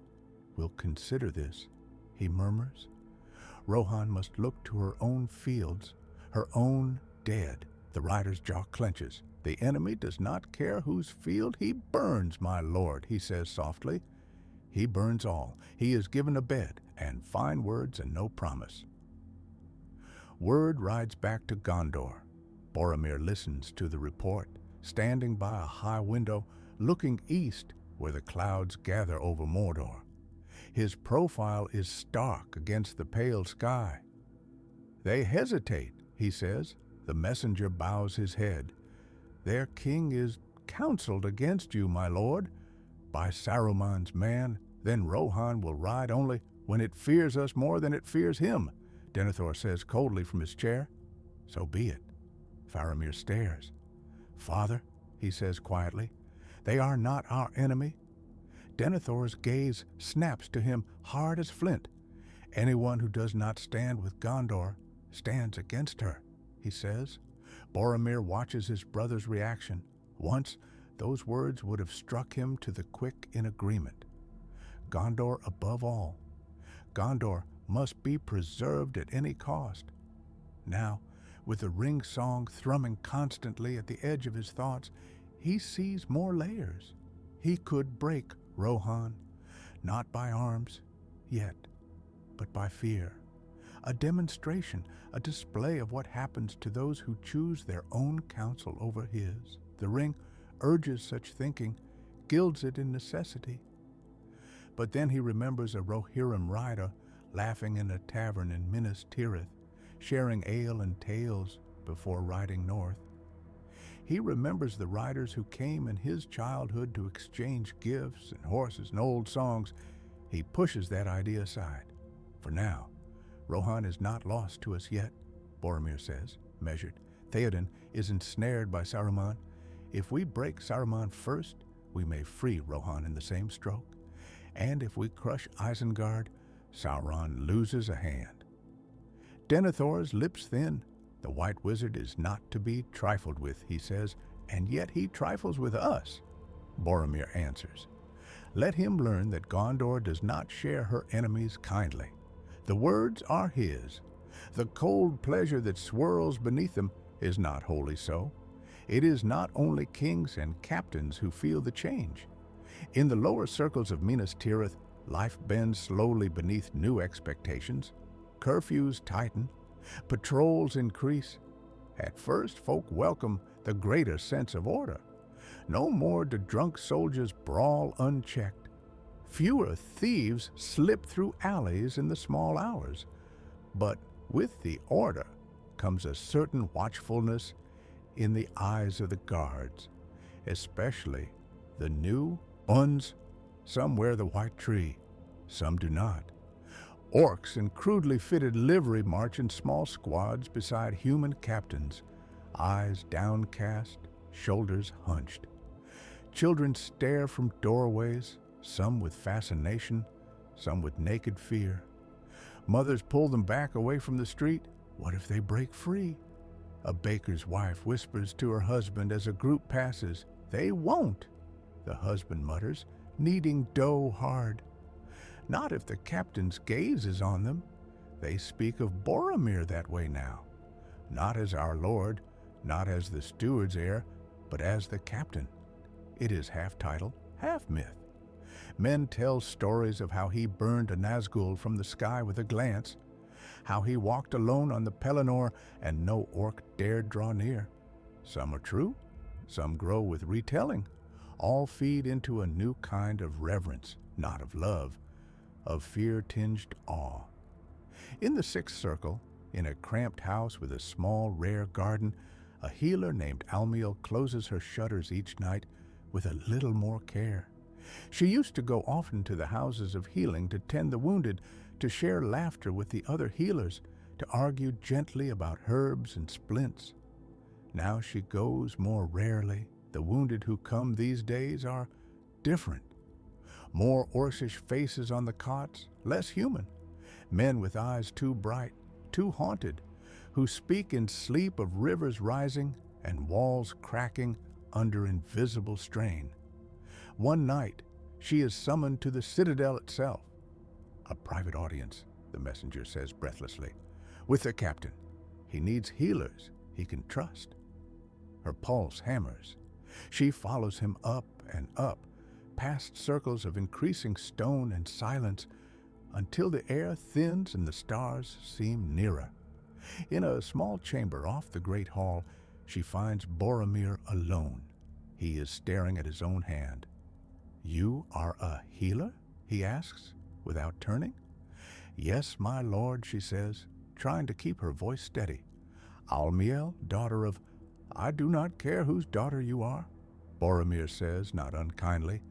will consider this," he murmurs. Rohan must look to her own fields, her own dead. The rider's jaw clenches. "The enemy does not care whose field he burns, my lord," he says softly. "He burns all. He is given a bed, and fine words and no promise." Word rides back to Gondor. Boromir listens to the report, standing by a high window, looking east where the clouds gather over Mordor. His profile is stark against the pale sky. "They hesitate," he says. The messenger bows his head. "Their king is counseled against you, my lord. By Saruman's man, then Rohan will ride only when it fears us more than it fears him," Denethor says coldly from his chair. "So be it." Faramir stares. "Father," he says quietly, "they are not our enemy." Denethor's gaze snaps to him hard as flint. "Anyone who does not stand with Gondor stands against her," he says. Boromir watches his brother's reaction. Once, those words would have struck him to the quick in agreement. Gondor above all. Gondor must be preserved at any cost. Now, with the ring song thrumming constantly at the edge of his thoughts, he sees more layers. He could break Rohan, not by arms, yet, but by fear. A demonstration, a display of what happens to those who choose their own counsel over his. The ring urges such thinking, gilds it in necessity. But then he remembers a Rohirrim rider laughing in a tavern in Minas Tirith, sharing ale and tales before riding north. He remembers the riders who came in his childhood to exchange gifts and horses and old songs. He pushes that idea aside. For now, Rohan is not lost to us yet, Boromir says, measured. Theoden is ensnared by Saruman. If we break Saruman first, we may free Rohan in the same stroke. And if we crush Isengard, Sauron loses a hand. Denethor's lips thin. The White Wizard is not to be trifled with, he says, and yet he trifles with us, Boromir answers. Let him learn that Gondor does not share her enemies kindly. The words are his. The cold pleasure that swirls beneath them is not wholly so. It is not only kings and captains who feel the change. In the lower circles of Minas Tirith, life bends slowly beneath new expectations. Curfews tighten. Patrols increase. At first, folk welcome the greater sense of order. No more do drunk soldiers brawl unchecked. Fewer thieves slip through alleys in the small hours. But with the order comes a certain watchfulness in the eyes of the guards, especially the new ones. Some wear the white tree, some do not. Orcs in crudely fitted livery march in small squads beside human captains, eyes downcast, shoulders hunched. Children stare from doorways, some with fascination, some with naked fear. Mothers pull them back away from the street. What if they break free? A baker's wife whispers to her husband as a group passes. They won't, the husband mutters, kneading dough hard. Not if the captain's gaze is on them. They speak of Boromir that way now. Not as our lord, not as the steward's heir, but as the captain. It is half title, half myth. Men tell stories of how he burned a Nazgul from the sky with a glance, how he walked alone on the Pelennor and no orc dared draw near. Some are true, some grow with retelling. All feed into a new kind of reverence, not of love, of fear-tinged awe. In the sixth circle, in a cramped house with a small, rare garden, a healer named Almiel closes her shutters each night with a little more care. She used to go often to the houses of healing to tend the wounded, to share laughter with the other healers, to argue gently about herbs and splints. Now she goes more rarely. The wounded who come these days are different. More Orcish faces on the cots, less human. Men with eyes too bright, too haunted, who speak in sleep of rivers rising and walls cracking under invisible strain. One night, she is summoned to the citadel itself. A private audience, the messenger says breathlessly, with the captain. He needs healers he can trust. Her pulse hammers. She follows him up and up, past circles of increasing stone and silence, until the air thins and the stars seem nearer. In a small chamber off the great hall, she finds Boromir alone. He is staring at his own hand. "You are a healer?" he asks, without turning. "Yes, my lord," she says, trying to keep her voice steady. "Almiel, daughter of—" "I do not care whose daughter you are," Boromir says, not unkindly,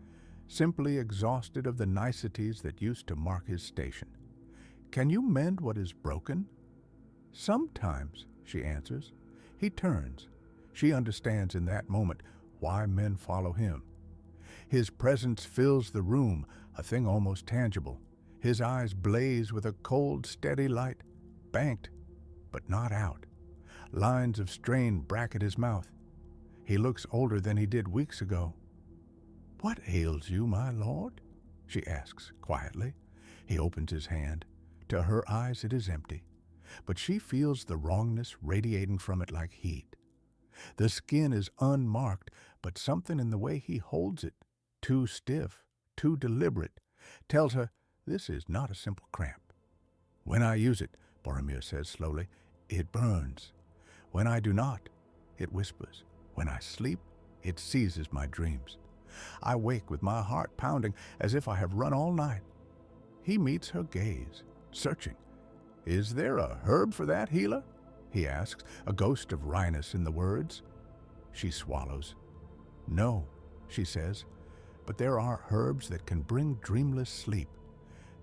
simply exhausted of the niceties that used to mark his station. "Can you mend what is broken?" "Sometimes," she answers. He turns. She understands in that moment why men follow him. His presence fills the room, a thing almost tangible. His eyes blaze with a cold, steady light, banked, but not out. Lines of strain bracket his mouth. He looks older than he did weeks ago. "What ails you, my lord?" she asks quietly. He opens his hand. To her eyes it is empty, but she feels the wrongness radiating from it like heat. The skin is unmarked, but something in the way he holds it, too stiff, too deliberate, tells her this is not a simple cramp. When I use it, Boromir says slowly, it burns. When I do not, it whispers. When I sleep, it seizes my dreams. I wake with my heart pounding as if I have run all night. He meets her gaze, searching. Is there a herb for that, healer? He asks, a ghost of wryness in the words. She swallows. No, she says, but there are herbs that can bring dreamless sleep,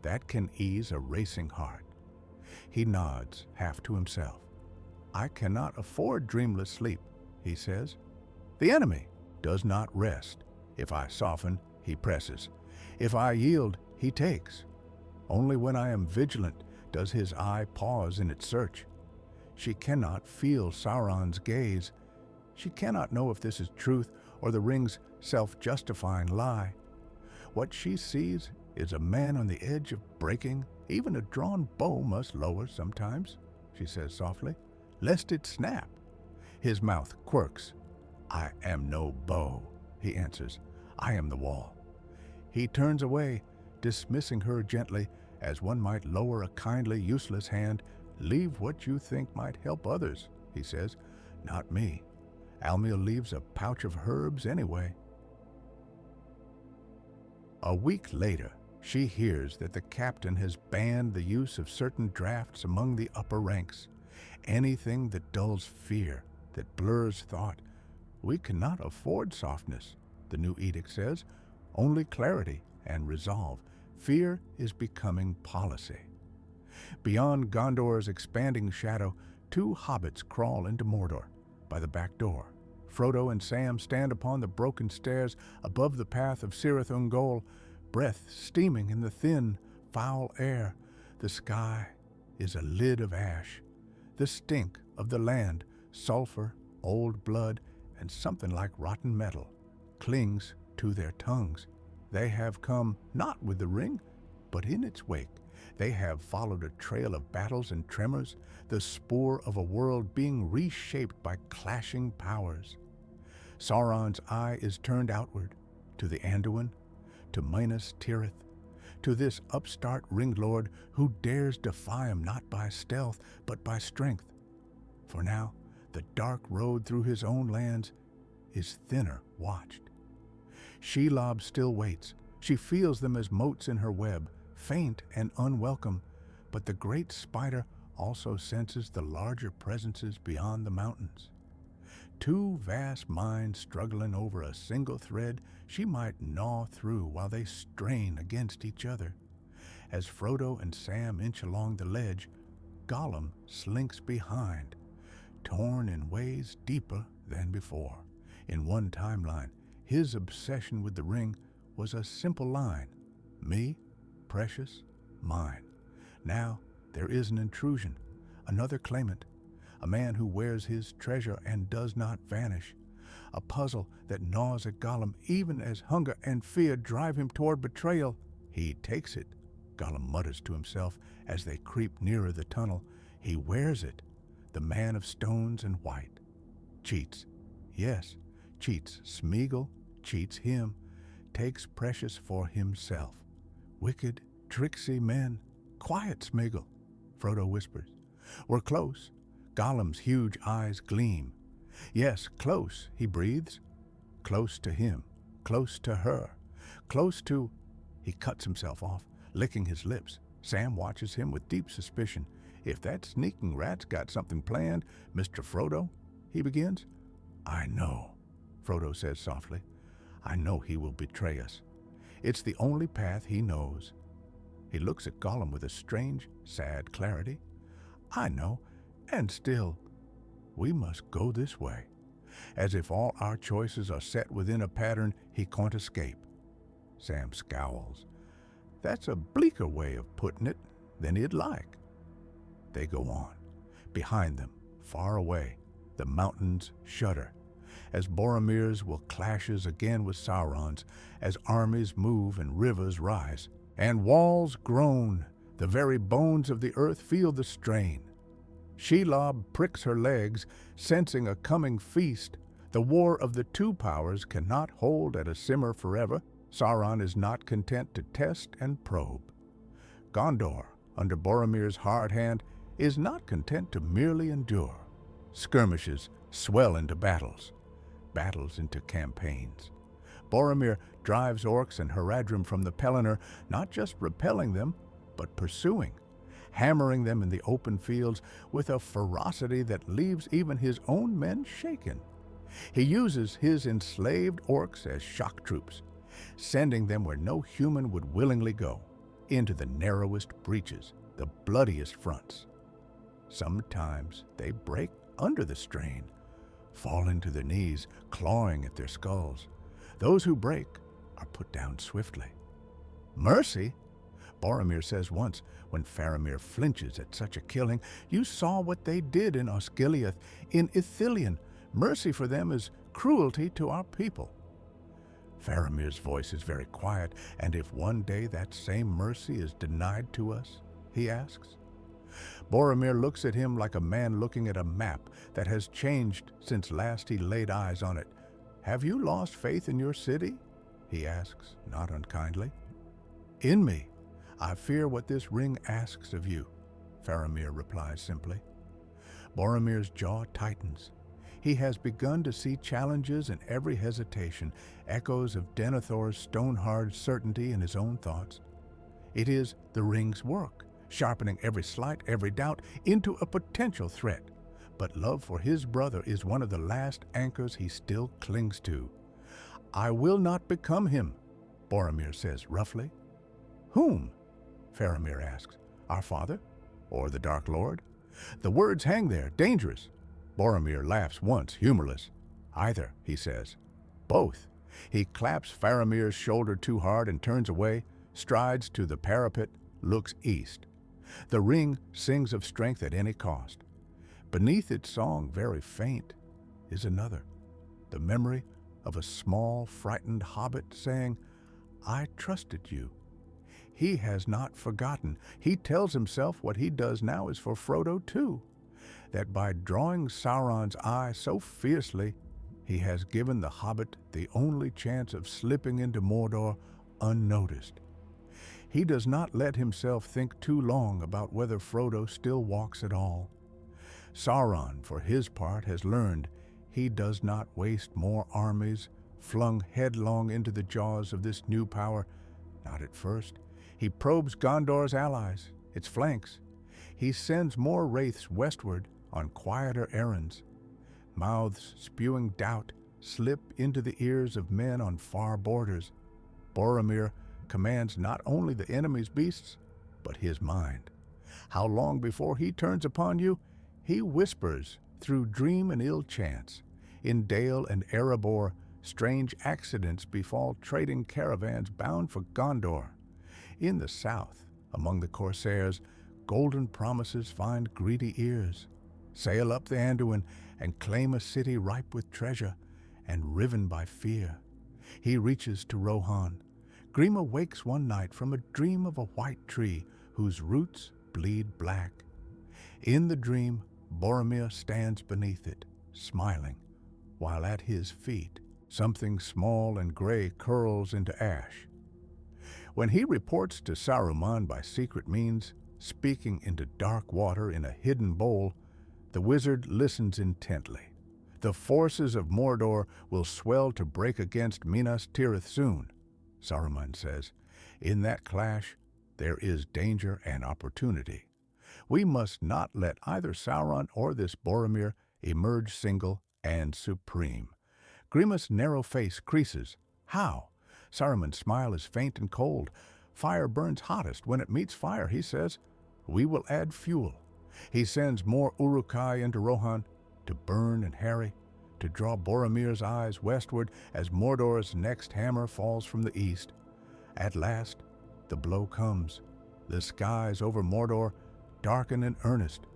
that can ease a racing heart. He nods, half to himself. I cannot afford dreamless sleep, he says. The enemy does not rest. If I soften, he presses. If I yield, he takes. Only when I am vigilant does his eye pause in its search. She cannot feel Sauron's gaze. She cannot know if this is truth or the ring's self-justifying lie. What she sees is a man on the edge of breaking. Even a drawn bow must lower sometimes, she says softly, lest it snap. His mouth quirks. I am no bow, he answers. I am the wall. He turns away, dismissing her gently, as one might lower a kindly, useless hand. Leave what you think might help others, he says. Not me. Almiel leaves a pouch of herbs anyway. A week later, she hears that the captain has banned the use of certain drafts among the upper ranks. Anything that dulls fear, that blurs thought. We cannot afford softness, the new edict says. Only clarity and resolve. Fear is becoming policy. Beyond Gondor's expanding shadow, two hobbits crawl into Mordor by the back door. Frodo and Sam stand upon the broken stairs above the path of Cirith Ungol, breath steaming in the thin, foul air. The sky is a lid of ash. The stink of the land, sulfur, old blood, and something like rotten metal, clings to their tongues. They have come not with the ring, but in its wake. They have followed a trail of battles and tremors, the spoor of a world being reshaped by clashing powers. Sauron's eye is turned outward, to the Anduin, to Minas Tirith, to this upstart ringlord who dares defy him not by stealth, but by strength. For now, the dark road through his own lands is thinner watched. Shelob still waits. She feels them as motes in her web, faint and unwelcome, but the great spider also senses the larger presences beyond the mountains. Two vast minds struggling over a single thread she might gnaw through while they strain against each other. As Frodo and Sam inch along the ledge, Gollum slinks behind, torn in ways deeper than before. In one timeline, his obsession with the ring was a simple line, me, precious, mine. Now there is an intrusion, another claimant, a man who wears his treasure and does not vanish, a puzzle that gnaws at Gollum even as hunger and fear drive him toward betrayal. He takes it, Gollum mutters to himself as they creep nearer the tunnel. He wears it, the man of stones and white. Cheats, yes, cheats Smeagol, cheats him, takes precious for himself. Wicked, tricksy men. Quiet, Smeagol, Frodo whispers. We're close. Gollum's huge eyes gleam. Yes, close, he breathes. Close to him, close to her, close to... He cuts himself off, licking his lips. Sam watches him with deep suspicion. If that sneaking rat's got something planned, Mr. Frodo, he begins. I know, Frodo says softly. I know he will betray us. It's the only path he knows. He looks at Gollum with a strange, sad clarity. I know, and still, we must go this way. As if all our choices are set within a pattern he can't escape. Sam scowls. That's a bleaker way of putting it than he'd like. They go on. Behind them, far away, the mountains shudder, as Boromir's will clashes again with Sauron's, as armies move and rivers rise, and walls groan. The very bones of the earth feel the strain. Shelob pricks her legs, sensing a coming feast. The war of the two powers cannot hold at a simmer forever. Sauron is not content to test and probe. Gondor, under Boromir's hard hand, is not content to merely endure. Skirmishes swell into battles, battles into campaigns. Boromir drives orcs and Haradrim from the Pelennor, not just repelling them, but pursuing, hammering them in the open fields with a ferocity that leaves even his own men shaken. He uses his enslaved orcs as shock troops, sending them where no human would willingly go, into the narrowest breaches, the bloodiest fronts. Sometimes they break under the strain, fall into their knees, clawing at their skulls. Those who break are put down swiftly. Mercy? Boromir says once, when Faramir flinches at such a killing, you saw what they did in Osgiliath, in Ithilien. Mercy for them is cruelty to our people. Faramir's voice is very quiet, and if one day that same mercy is denied to us, he asks. Boromir looks at him like a man looking at a map that has changed since last he laid eyes on it. Have you lost faith in your city? He asks, not unkindly. In me, I fear what this ring asks of you, Faramir replies simply. Boromir's jaw tightens. He has begun to see challenges in every hesitation, echoes of Denethor's stone-hard certainty in his own thoughts. It is the ring's work, sharpening every slight, every doubt into a potential threat. But love for his brother is one of the last anchors he still clings to. I will not become him, Boromir says roughly. Whom? Faramir asks. Our father? Or the Dark Lord? The words hang there, dangerous. Boromir laughs once, humorless. Either, he says. Both. He claps Faramir's shoulder too hard and turns away, strides to the parapet, looks east. The ring sings of strength at any cost. Beneath its song, very faint, is another, the memory of a small, frightened hobbit saying, I trusted you. He has not forgotten. He tells himself what he does now is for Frodo too, that by drawing Sauron's eye so fiercely, he has given the hobbit the only chance of slipping into Mordor unnoticed. He does not let himself think too long about whether Frodo still walks at all. Sauron, for his part, has learned he does not waste more armies flung headlong into the jaws of this new power. Not at first. He probes Gondor's allies, its flanks. He sends more wraiths westward on quieter errands. Mouths spewing doubt slip into the ears of men on far borders. Boromir commands not only the enemy's beasts, but his mind. How long before he turns upon you? He whispers through dream and ill chance. In Dale and Erebor, strange accidents befall trading caravans bound for Gondor. In the south, among the corsairs, golden promises find greedy ears. Sail up the Anduin and claim a city ripe with treasure and riven by fear. He reaches to Rohan. Grima wakes one night from a dream of a white tree whose roots bleed black. In the dream, Boromir stands beneath it, smiling, while at his feet something small and gray curls into ash. When he reports to Saruman by secret means, speaking into dark water in a hidden bowl, the wizard listens intently. The forces of Mordor will swell to break against Minas Tirith soon, Saruman says. In that clash, there is danger and opportunity. We must not let either Sauron or this Boromir emerge single and supreme. Grima's narrow face creases. How? Saruman's smile is faint and cold. Fire burns hottest when it meets fire, he says. We will add fuel. He sends more Uruk-hai into Rohan to burn and harry, to draw Boromir's eyes westward as Mordor's next hammer falls from the east. At last, the blow comes. The skies over Mordor darken in earnest.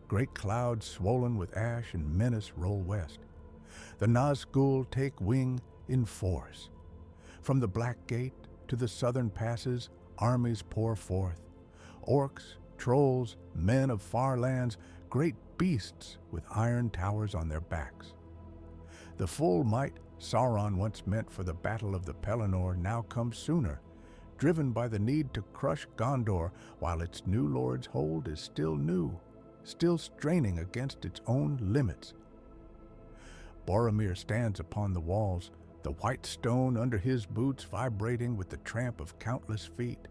Great clouds swollen with ash and menace roll west. The Nazgul take wing in force. From the Black Gate to the southern passes, armies pour forth. Orcs, trolls, men of far lands, great beasts with iron towers on their backs. The full might Sauron once meant for the Battle of the Pelennor now comes sooner, driven by the need to crush Gondor while its new lord's hold is still new, still straining against its own limits. Boromir stands upon the walls, the white stone under his boots vibrating with the tramp of countless feet.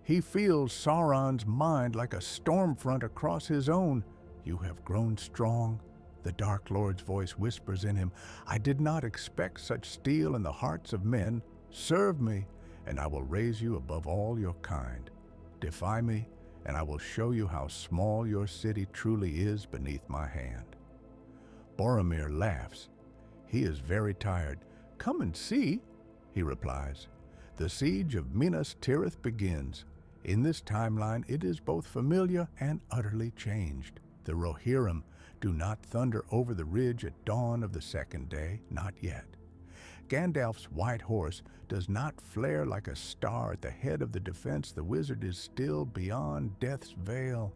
He feels Sauron's mind like a storm front across his own. "You have grown strong," the Dark Lord's voice whispers in him. "I did not expect such steel in the hearts of men. Serve me, and I will raise you above all your kind. Defy me, and I will show you how small your city truly is beneath my hand." Boromir laughs. He is very tired. "Come and see," he replies. The siege of Minas Tirith begins. In this timeline, it is both familiar and utterly changed. The Rohirrim do not thunder over the ridge at dawn of the second day, not yet. Gandalf's white horse does not flare like a star at the head of the defense. The wizard is still beyond death's veil.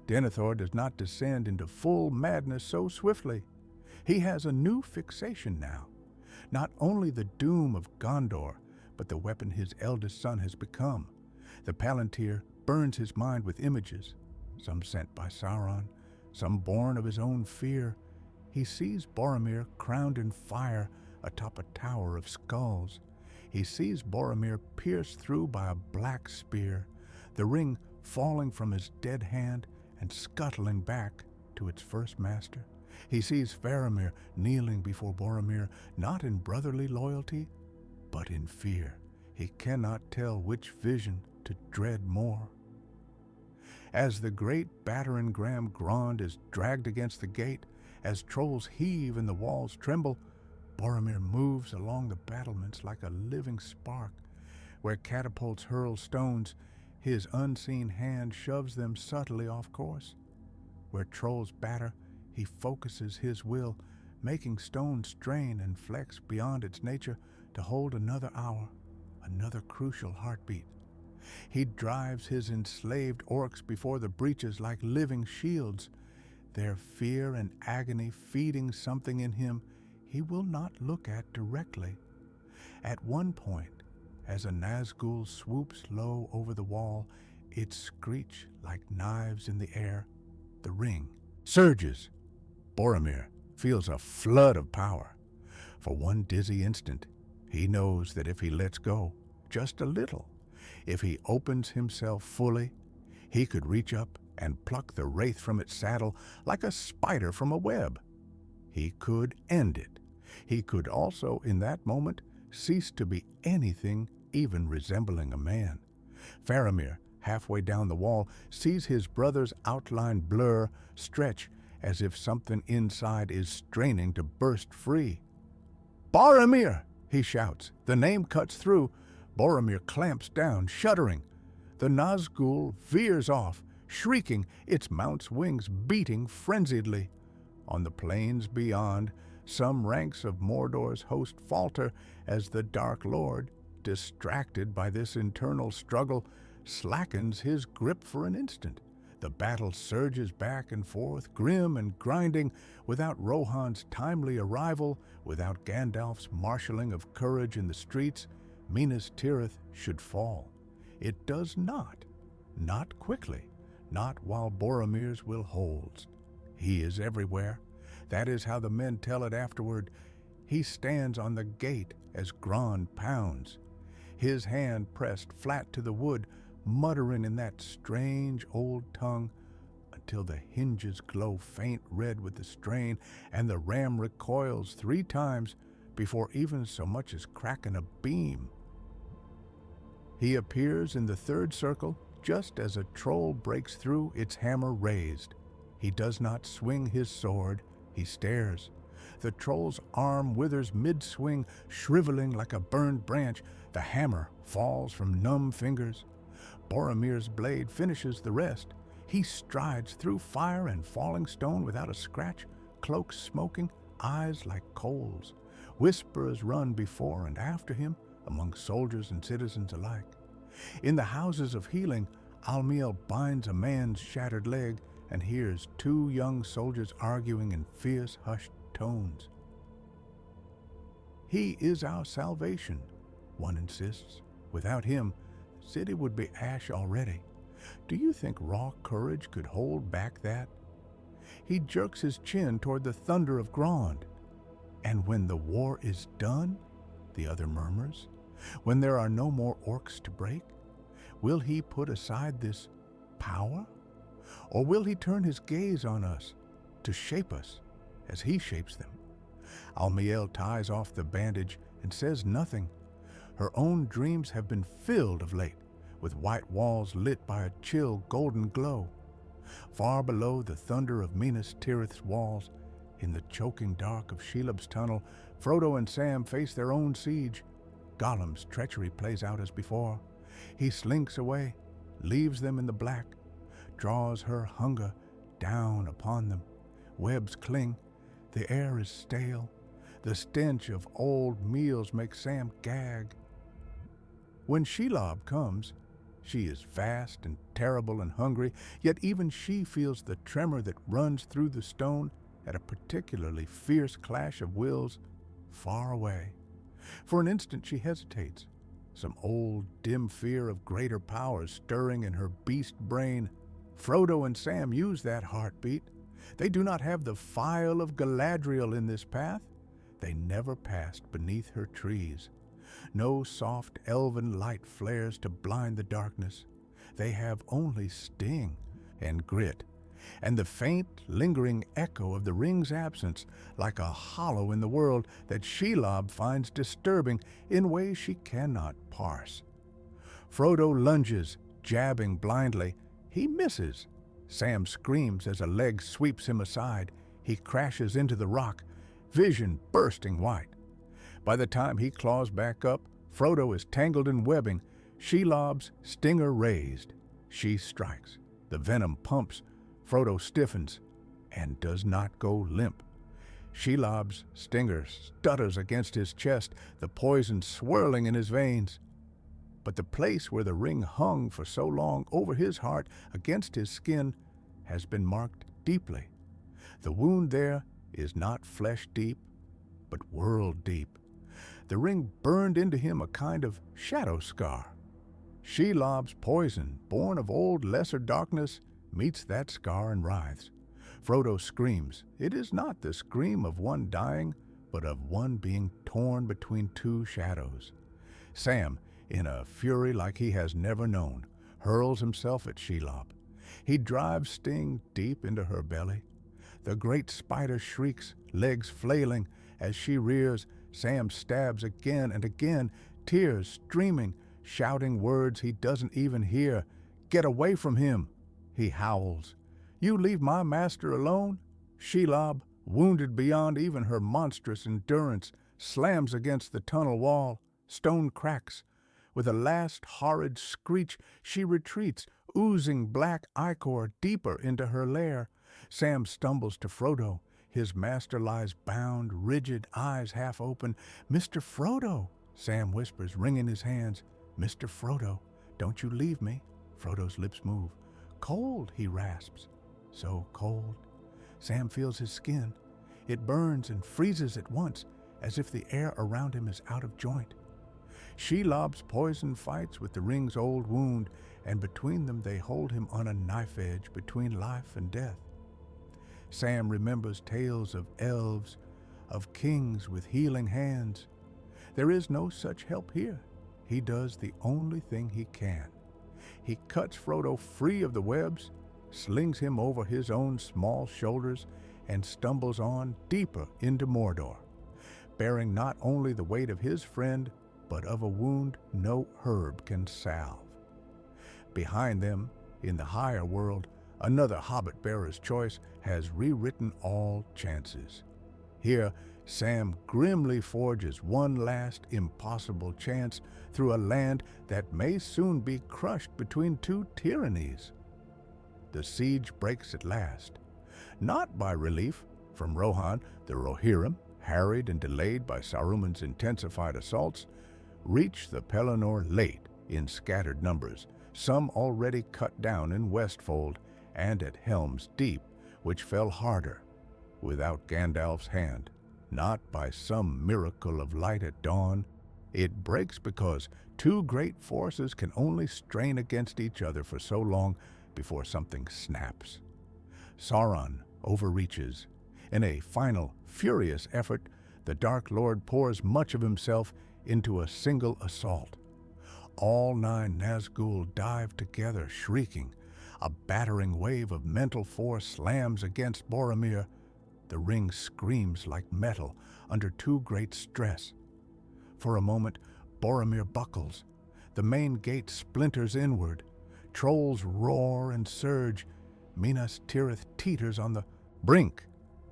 Denethor does not descend into full madness so swiftly. He has a new fixation now. Not only the doom of Gondor, but the weapon his eldest son has become. The Palantir burns his mind with images, some sent by Sauron, some born of his own fear. He sees Boromir crowned in fire atop a tower of skulls. He sees Boromir pierced through by a black spear, the ring falling from his dead hand and scuttling back to its first master. He sees Faramir kneeling before Boromir, not in brotherly loyalty, but in fear. He cannot tell which vision to dread more. As the great battering ram Grond is dragged against the gate, as trolls heave and the walls tremble, Boromir moves along the battlements like a living spark. Where catapults hurl stones, his unseen hand shoves them subtly off course. Where trolls batter, he focuses his will, making stone strain and flex beyond its nature to hold another hour, another crucial heartbeat. He drives his enslaved orcs before the breaches like living shields, their fear and agony feeding something in him he will not look at directly. At one point, as a Nazgul swoops low over the wall, its screech like knives in the air. The ring surges. Boromir feels a flood of power. For one dizzy instant, he knows that if he lets go, just a little, if he opens himself fully, he could reach up and pluck the wraith from its saddle like a spider from a web. He could end it. He could also, in that moment, cease to be anything even resembling a man. Faramir, halfway down the wall, sees his brother's outline blur, stretch as if something inside is straining to burst free. "Boromir!" he shouts. The name cuts through. Boromir clamps down, shuddering. The Nazgul veers off, shrieking, its mount's wings beating frenziedly. On the plains beyond, some ranks of Mordor's host falter as the Dark Lord, distracted by this internal struggle, slackens his grip for an instant. The battle surges back and forth, grim and grinding, without Rohan's timely arrival, without Gandalf's marshalling of courage in the streets. Minas Tirith should fall. It does not quickly, not while Boromir's will holds. He is everywhere. That is how the men tell it afterward. He stands on the gate as Grond pounds, his hand pressed flat to the wood, muttering in that strange old tongue until the hinges glow faint red with the strain and the ram recoils 3 times before even so much as cracking a beam. He appears in the 3rd circle just as a troll breaks through, its hammer raised. He does not swing his sword, he stares. The troll's arm withers mid-swing, shriveling like a burned branch. The hammer falls from numb fingers. Boromir's blade finishes the rest. He strides through fire and falling stone without a scratch, cloak smoking, eyes like coals. Whispers run before and after him, among soldiers and citizens alike. In the houses of healing, Almiel binds a man's shattered leg and hears 2 young soldiers arguing in fierce, hushed tones. He is our salvation, one insists. Without him, the city would be ash already. Do you think raw courage could hold back that? He jerks his chin toward the thunder of Grond. And when the war is done, the other murmurs, when there are no more orcs to break, will he put aside this power? Or will he turn his gaze on us to shape us as he shapes them? Almiel ties off the bandage and says nothing. Her own dreams have been filled of late, with white walls lit by a chill golden glow. Far below the thunder of Minas Tirith's walls, in the choking dark of Shelob's tunnel, Frodo and Sam face their own siege. Gollum's treachery plays out as before. He slinks away, leaves them in the black, draws her hunger down upon them. Webs cling, the air is stale. The stench of old meals makes Sam gag. When Shelob comes, she is vast and terrible and hungry, yet even she feels the tremor that runs through the stone at a particularly fierce clash of wills far away. For an instant she hesitates, some old dim fear of greater powers stirring in her beast brain. Frodo and Sam use that heartbeat. They do not have the file of Galadriel in this path. They never passed beneath her trees. No soft elven light flares to blind the darkness. They have only sting and grit, and the faint, lingering echo of the ring's absence, like a hollow in the world that Shelob finds disturbing in ways she cannot parse. Frodo lunges, jabbing blindly. He misses. Sam screams as a leg sweeps him aside. He crashes into the rock, vision bursting white. By the time he claws back up, Frodo is tangled in webbing, Shelob's stinger raised. She strikes. The venom pumps. Frodo stiffens and does not go limp. Shelob's stinger stutters against his chest, the poison swirling in his veins. But the place where the ring hung for so long over his heart against his skin has been marked deeply. The wound there is not flesh deep, but world deep. The ring burned into him a kind of shadow scar. Shelob's poison, born of old lesser darkness, meets that scar and writhes. Frodo screams. It is not the scream of one dying, but of one being torn between two shadows. Sam, in a fury like he has never known, hurls himself at Shelob. He drives sting deep into her belly. The great spider shrieks, legs flailing. As she rears, Sam stabs again and again, tears streaming, shouting words he doesn't even hear. "Get away from him," he howls. "You leave my master alone?" Shelob, wounded beyond even her monstrous endurance, slams against the tunnel wall. Stone cracks. With a last horrid screech, she retreats, oozing black ichor deeper into her lair. Sam stumbles to Frodo. His master lies bound, rigid, eyes half open. "Mr. Frodo," Sam whispers, wringing his hands. "Mr. Frodo, don't you leave me." Frodo's lips move. "Cold," he rasps. So cold. Sam feels his skin. It burns and freezes at once, as if the air around him is out of joint. Shelob's poison fights with the ring's old wound, and between them they hold him on a knife edge between life and death. Sam remembers tales of elves, of kings with healing hands. There is no such help here. He does the only thing he can. He cuts Frodo free of the webs, slings him over his own small shoulders, and stumbles on deeper into Mordor, bearing not only the weight of his friend, but of a wound no herb can salve. Behind them, in the higher world, another hobbit-bearer's choice has rewritten all chances. Here, Sam grimly forges one last impossible chance through a land that may soon be crushed between two tyrannies. The siege breaks at last, not by relief from Rohan. The Rohirrim, harried and delayed by Saruman's intensified assaults, reach the Pelennor late in scattered numbers, some already cut down in Westfold and at Helm's Deep, which fell harder without Gandalf's hand. not by some miracle of light at dawn. It breaks because two great forces can only strain against each other for so long before something snaps. Sauron overreaches. In a final, furious effort, the Dark Lord pours much of himself into a single assault. All 9 Nazgul dive together, shrieking. A battering wave of mental force slams against Boromir. The ring screams like metal under too great stress. For a moment, Boromir buckles. The main gate splinters inward. Trolls roar and surge. Minas Tirith teeters on the brink.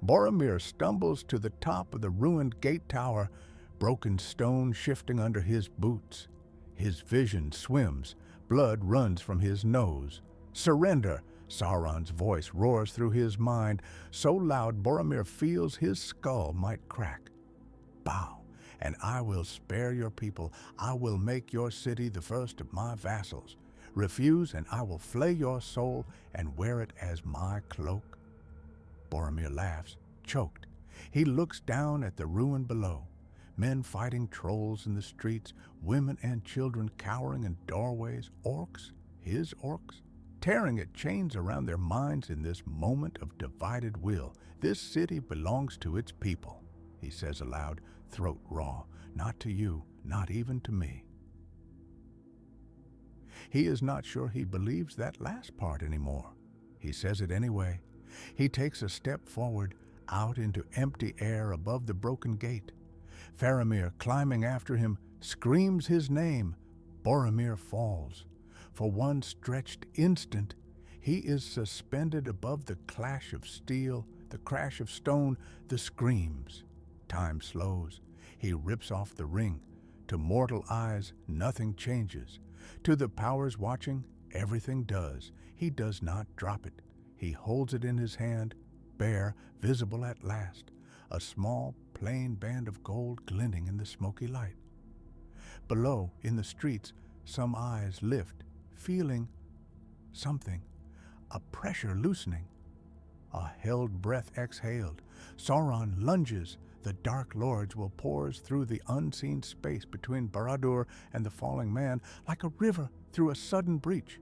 Boromir stumbles to the top of the ruined gate tower, broken stone shifting under his boots. His vision swims. Blood runs from his nose. Surrender! Sauron's voice roars through his mind, so loud Boromir feels his skull might crack. Bow, and I will spare your people. I will make your city the first of my vassals. Refuse, and I will flay your soul and wear it as my cloak. Boromir laughs, choked. He looks down at the ruin below. Men fighting trolls in the streets, women and children cowering in doorways, orcs, his orcs, tearing at chains around their minds in this moment of divided will. This city belongs to its people, he says aloud, throat raw. Not to you, not even to me. He is not sure he believes that last part anymore. He says it anyway. He takes a step forward, out into empty air above the broken gate. Faramir, climbing after him, screams his name. Boromir falls. For one stretched instant, he is suspended above the clash of steel, the crash of stone, the screams. Time slows. He rips off the ring. To mortal eyes, nothing changes. To the powers watching, everything does. He does not drop it. He holds it in his hand, bare, visible at last, a small, plain band of gold glinting in the smoky light. Below, in the streets, some eyes lift, feeling something, a pressure loosening. A held breath exhaled. Sauron lunges. The Dark Lord's will pours through the unseen space between Barad-dûr and the falling man like a river through a sudden breach.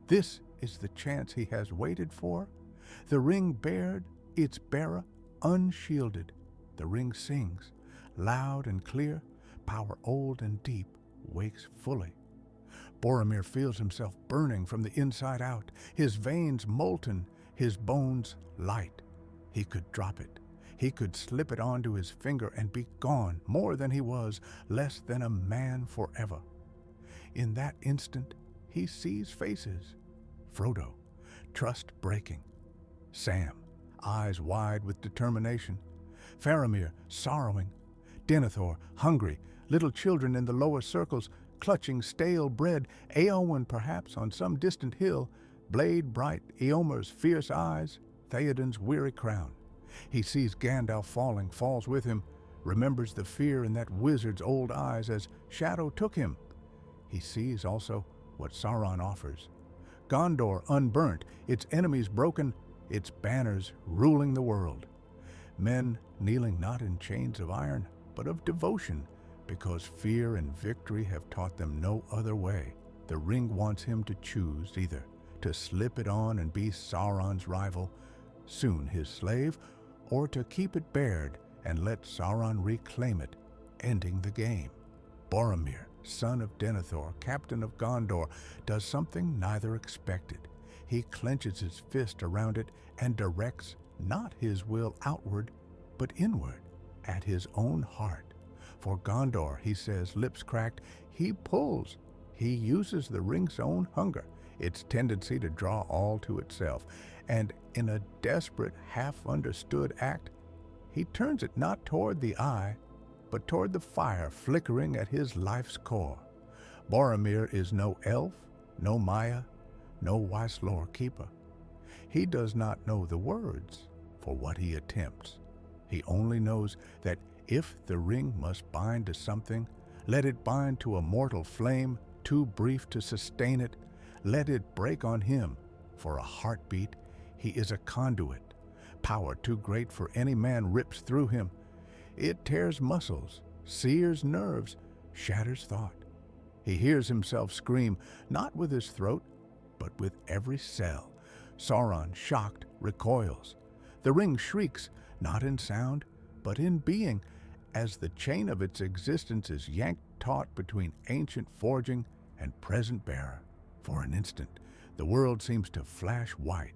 This is the chance he has waited for. The ring bared, its bearer unshielded. The ring sings, loud and clear, power old and deep, wakes fully. Boromir feels himself burning from the inside out, his veins molten, his bones light. He could drop it. He could slip it onto his finger and be gone, more than he was, less than a man forever. In that instant, he sees faces. Frodo, trust breaking. Sam, eyes wide with determination. Faramir, sorrowing. Denethor, hungry. Little children in the lower circles, clutching stale bread. Éowyn, perhaps, on some distant hill. Blade bright, Eomer's fierce eyes. Theoden's weary crown. He sees Gandalf falling, falls with him, remembers the fear in that wizard's old eyes as shadow took him. He sees also what Sauron offers. Gondor unburnt, its enemies broken, its banners ruling the world. Men kneeling not in chains of iron, but of devotion, because fear and victory have taught them no other way. The ring wants him to choose either to slip it on and be Sauron's rival, soon his slave, or to keep it bared and let Sauron reclaim it, ending the game. Boromir, son of Denethor, captain of Gondor, does something neither expected. He clenches his fist around it and directs not his will outward, but inward, at his own heart. For Gondor, he says, lips cracked, he pulls. He uses the ring's own hunger, its tendency to draw all to itself, and in a desperate, half-understood act, he turns it not toward the eye, but toward the fire flickering at his life's core. Boromir is no elf, no Maya, no wise lore keeper. He does not know the words for what he attempts. He only knows that if the ring must bind to something, let it bind to a mortal flame too brief to sustain it. Let it break on him. For a heartbeat, he is a conduit. Power too great for any man rips through him. It tears muscles, sears nerves, shatters thought. He hears himself scream, not with his throat, but with every cell. Sauron, shocked, recoils. The ring shrieks, not in sound, but in being, as the chain of its existence is yanked taut between ancient forging and present bearer. For an instant, the world seems to flash white.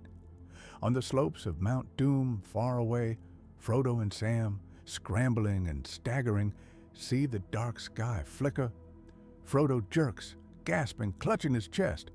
On the slopes of Mount Doom, far away, Frodo and Sam, scrambling and staggering, see the dark sky flicker. Frodo jerks, gasping, clutching his chest.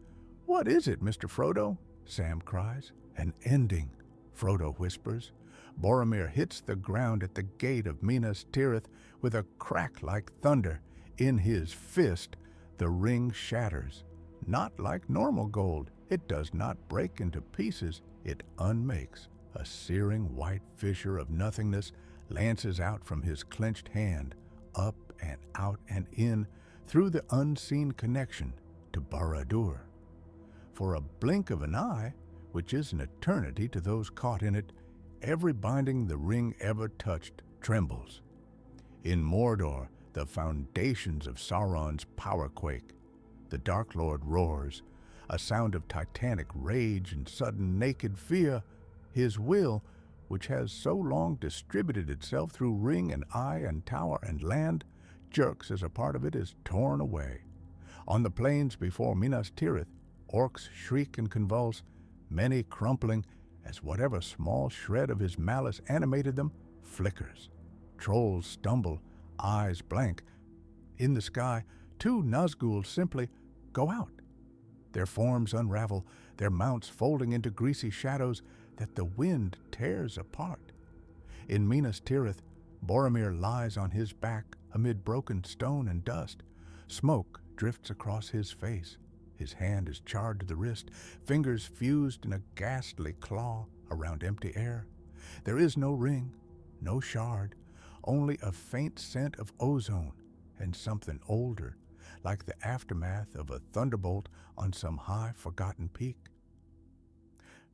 "What is it, Mr. Frodo?" Sam cries. "An ending," Frodo whispers. Boromir hits the ground at the gate of Minas Tirith with a crack like thunder. In his fist, the ring shatters. Not like normal gold. It does not break into pieces. It unmakes. A searing white fissure of nothingness lances out from his clenched hand, up and out and in, through the unseen connection to Barad-dûr. For a blink of an eye, which is an eternity to those caught in it, every binding the ring ever touched trembles. In Mordor, the foundations of Sauron's power quake. The Dark Lord roars, a sound of titanic rage and sudden naked fear. His will, which has so long distributed itself through ring and eye and tower and land, jerks as a part of it is torn away. On the plains before Minas Tirith, orcs shriek and convulse, many crumpling as whatever small shred of his malice animated them flickers. Trolls stumble, eyes blank. In the sky, 2 Nazgûl simply go out. Their forms unravel, their mounts folding into greasy shadows that the wind tears apart. In Minas Tirith, Boromir lies on his back amid broken stone and dust. Smoke drifts across his face. His hand is charred to the wrist, fingers fused in a ghastly claw around empty air. There is no ring, no shard, only a faint scent of ozone and something older, like the aftermath of a thunderbolt on some high, forgotten peak.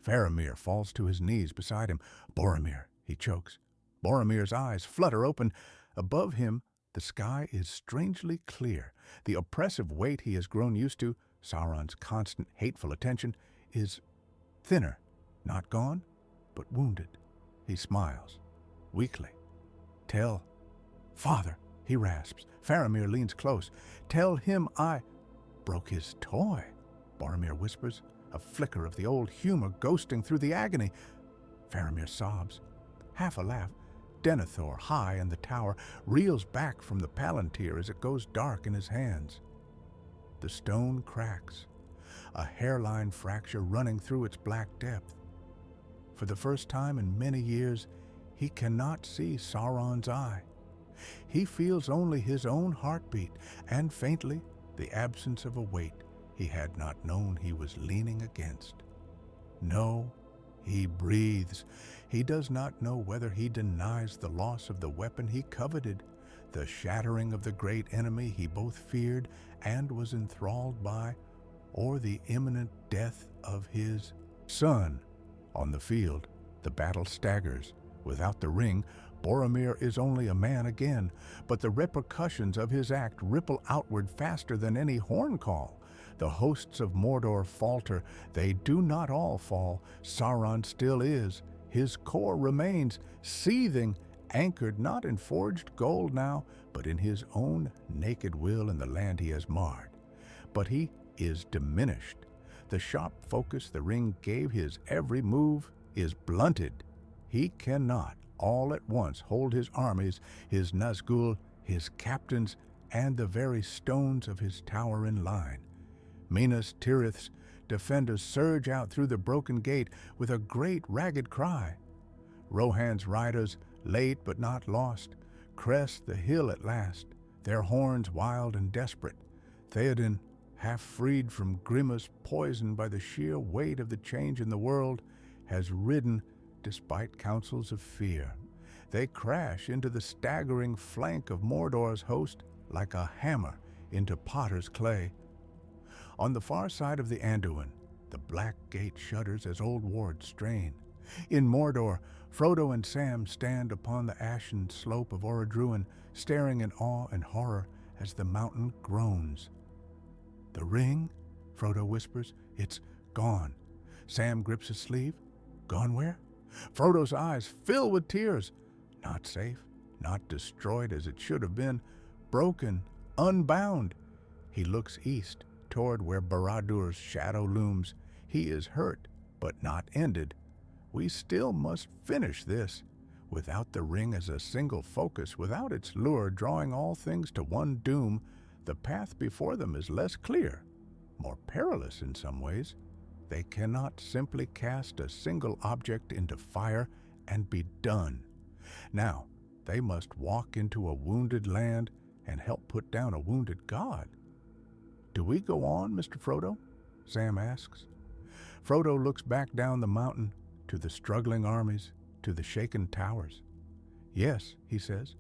Faramir falls to his knees beside him. "Boromir," he chokes. Boromir's eyes flutter open. Above him, the sky is strangely clear. The oppressive weight he has grown used to, Sauron's constant hateful attention, is thinner, not gone, but wounded. He smiles, weakly. "Tell Father," he rasps. Faramir leans close. "Tell him I broke his toy," Boromir whispers, a flicker of the old humor ghosting through the agony. Faramir sobs. Half a laugh, Denethor, high in the tower, reels back from the palantir as it goes dark in his hands. The stone cracks, a hairline fracture running through its black depth. For the first time in many years, he cannot see Sauron's eye. He feels only his own heartbeat, and faintly, the absence of a weight he had not known he was leaning against. No, he breathes. He does not know whether he denies the loss of the weapon he coveted, the shattering of the great enemy he both feared and was enthralled by, or the imminent death of his son. On the field, the battle staggers. Without the ring, Boromir is only a man again, but the repercussions of his act ripple outward faster than any horn call. The hosts of Mordor falter. They do not all fall. Sauron still is. His core remains, seething, anchored not in forged gold now, but in his own naked will in the land he has marred. But he is diminished. The sharp focus the ring gave his every move is blunted. He cannot all at once hold his armies, his Nazgûl, his captains, and the very stones of his tower in line. Minas Tirith's defenders surge out through the broken gate with a great ragged cry. Rohan's riders, late but not lost, crest the hill at last, their horns wild and desperate. Theoden, half freed from grimace poisoned by the sheer weight of the change in the world, has ridden despite counsels of fear. They crash into the staggering flank of Mordor's host like a hammer into potter's clay. On the far side of the Anduin, the black gate shudders as old wards strain. In Mordor, Frodo and Sam stand upon the ashen slope of Orodruin, staring in awe and horror as the mountain groans. "The ring?" Frodo whispers. "It's gone." Sam grips his sleeve. "Gone where?" Frodo's eyes fill with tears. Not safe, not destroyed as it should have been, broken, unbound. He looks east, toward where Baradur's shadow looms. He is hurt, but not ended. We still must finish this. Without the ring as a single focus, without its lure drawing all things to one doom, the path before them is less clear, more perilous in some ways. They cannot simply cast a single object into fire and be done. Now, they must walk into a wounded land and help put down a wounded god. "Do we go on, Mr. Frodo?" Sam asks. Frodo looks back down the mountain to the struggling armies, to the shaken towers. "Yes," he says,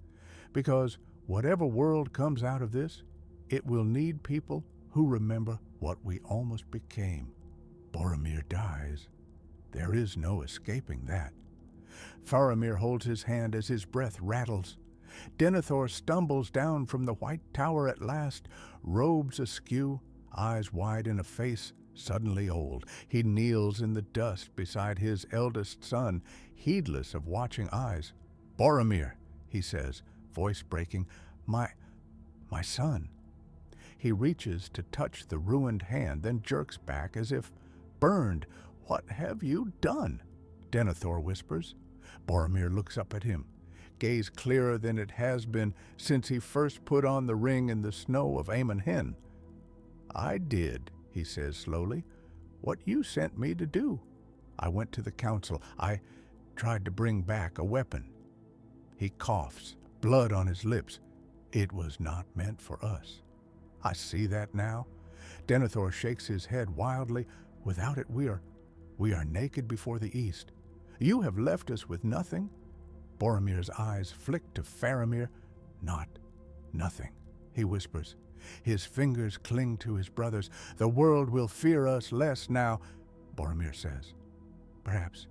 "because whatever world comes out of this, it will need people who remember what we almost became. Boromir dies. There is no escaping that." Faramir holds his hand as his breath rattles. Denethor stumbles down from the white tower at last, robes askew, eyes wide in a face suddenly old. He kneels in the dust beside his eldest son, heedless of watching eyes. "Boromir," he says, voice breaking, My son." He reaches to touch the ruined hand, then jerks back as if burned. "What have you done?" Denethor whispers. Boromir looks up at him, gaze clearer than it has been since he first put on the ring in the snow of Amon Hen. "I did," he says slowly, "what you sent me to do. I went to the council. I tried to bring back a weapon." He coughs, blood on his lips. "It was not meant for us. I see that now." Denethor shakes his head wildly. "Without it, we are naked before the East. You have left us with nothing." Boromir's eyes flick to Faramir. Nothing," he whispers. His fingers cling to his brother's. "The world will fear us less now," Boromir says. "Perhaps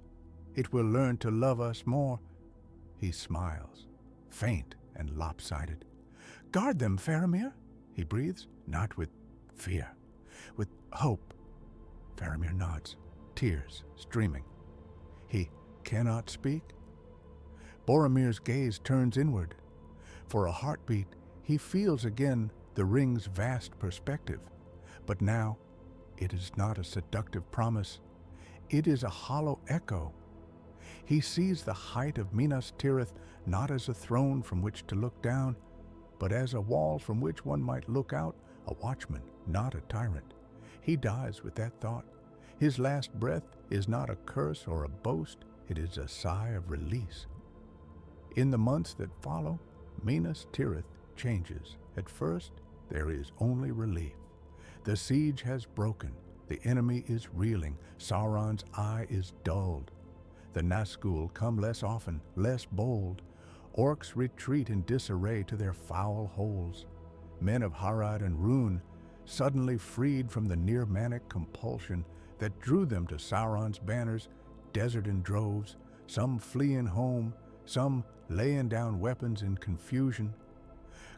it will learn to love us more." He smiles, faint and lopsided. "Guard them, Faramir," he breathes, not with fear, with hope. Faramir nods, tears streaming. He cannot speak. Boromir's gaze turns inward. For a heartbeat, he feels again the ring's vast perspective. But now, it is not a seductive promise. It is a hollow echo. He sees the height of Minas Tirith not as a throne from which to look down, but as a wall from which one might look out, a watchman, not a tyrant. He dies with that thought. His last breath is not a curse or a boast, it is a sigh of release. In the months that follow, Minas Tirith changes. At first, there is only relief. The siege has broken, the enemy is reeling, Sauron's eye is dulled. The Nazgul come less often, less bold. Orcs retreat in disarray to their foul holes. Men of Harad and Rhûn, suddenly freed from the near-manic compulsion that drew them to Sauron's banners, desert in droves, some fleeing home, some laying down weapons in confusion.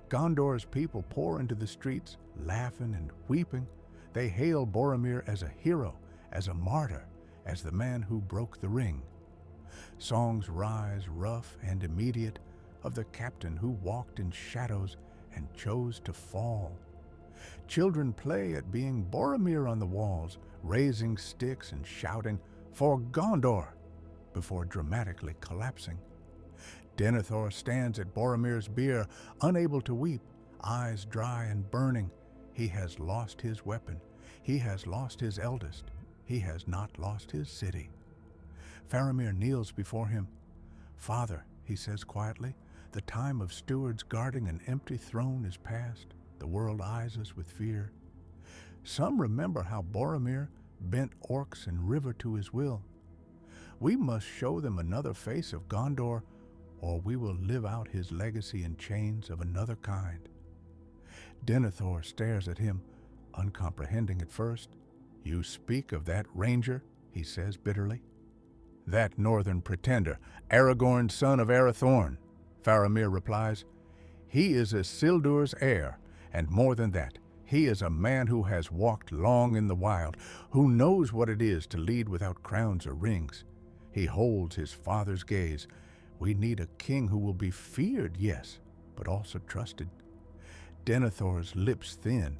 Gondor's people pour into the streets, laughing and weeping. They hail Boromir as a hero, as a martyr, as the man who broke the ring. Songs rise, rough and immediate, of the captain who walked in shadows and chose to fall. Children play at being Boromir on the walls, raising sticks and shouting, "For Gondor!" before dramatically collapsing. Denethor stands at Boromir's bier, unable to weep, eyes dry and burning. He has lost his weapon. He has lost his eldest. He has not lost his city. Faramir kneels before him. "Father," he says quietly, "the time of stewards guarding an empty throne is past. The world eyes us with fear. Some remember how Boromir bent orcs and river to his will. We must show them another face of Gondor, or we will live out his legacy in chains of another kind." Denethor stares at him, uncomprehending at first. "You speak of that ranger," he says bitterly. That northern pretender, Aragorn, son of Arathorn, Faramir replies. He is Isildur's heir, and more than that, he is a man who has walked long in the wild, who knows what it is to lead without crowns or rings. He holds his father's gaze. We need a king who will be feared, yes, but also trusted. Denethor's lips thin.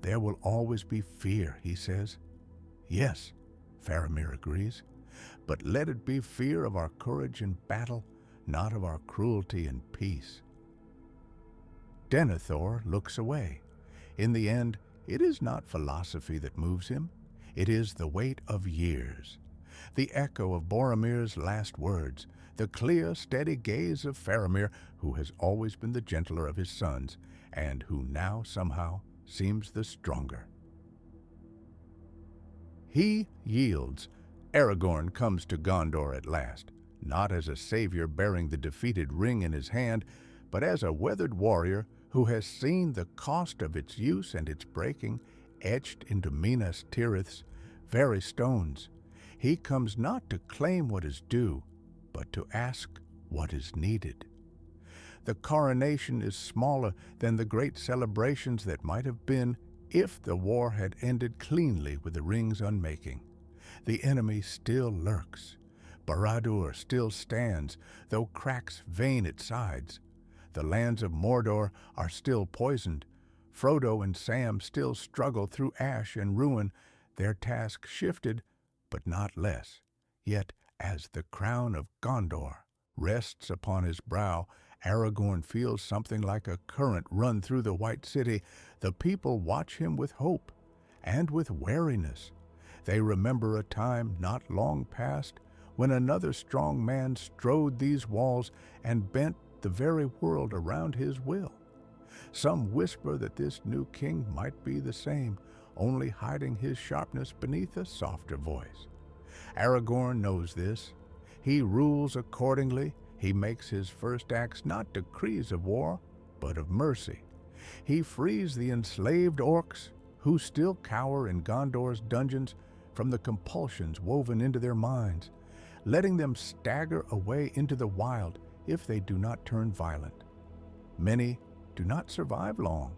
There will always be fear, he says. Yes, Faramir agrees, but let it be fear of our courage in battle, not of our cruelty in peace. Denethor looks away. In the end, it is not philosophy that moves him. It is the weight of years. The echo of Boromir's last words, the clear, steady gaze of Faramir, who has always been the gentler of his sons, and who now somehow seems the stronger. He yields. Aragorn comes to Gondor at last, not as a savior bearing the defeated ring in his hand, but as a weathered warrior who has seen the cost of its use and its breaking etched into Minas Tirith's very stones. He comes not to claim what is due, but to ask what is needed. The coronation is smaller than the great celebrations that might have been if the war had ended cleanly with the ring's unmaking. The enemy still lurks. Barad-dûr still stands, though cracks vein its sides. The lands of Mordor are still poisoned. Frodo and Sam still struggle through ash and ruin, their task shifted, but not less. Yet, as the crown of Gondor rests upon his brow, Aragorn feels something like a current run through the White City. The people watch him with hope and with wariness. They remember a time not long past when another strong man strode these walls and bent the very world around his will. Some whisper that this new king might be the same, only hiding his sharpness beneath a softer voice. Aragorn knows this. He rules accordingly. He makes his first acts not decrees of war, but of mercy. He frees the enslaved orcs who still cower in Gondor's dungeons from the compulsions woven into their minds, letting them stagger away into the wild if they do not turn violent. Many do not survive long.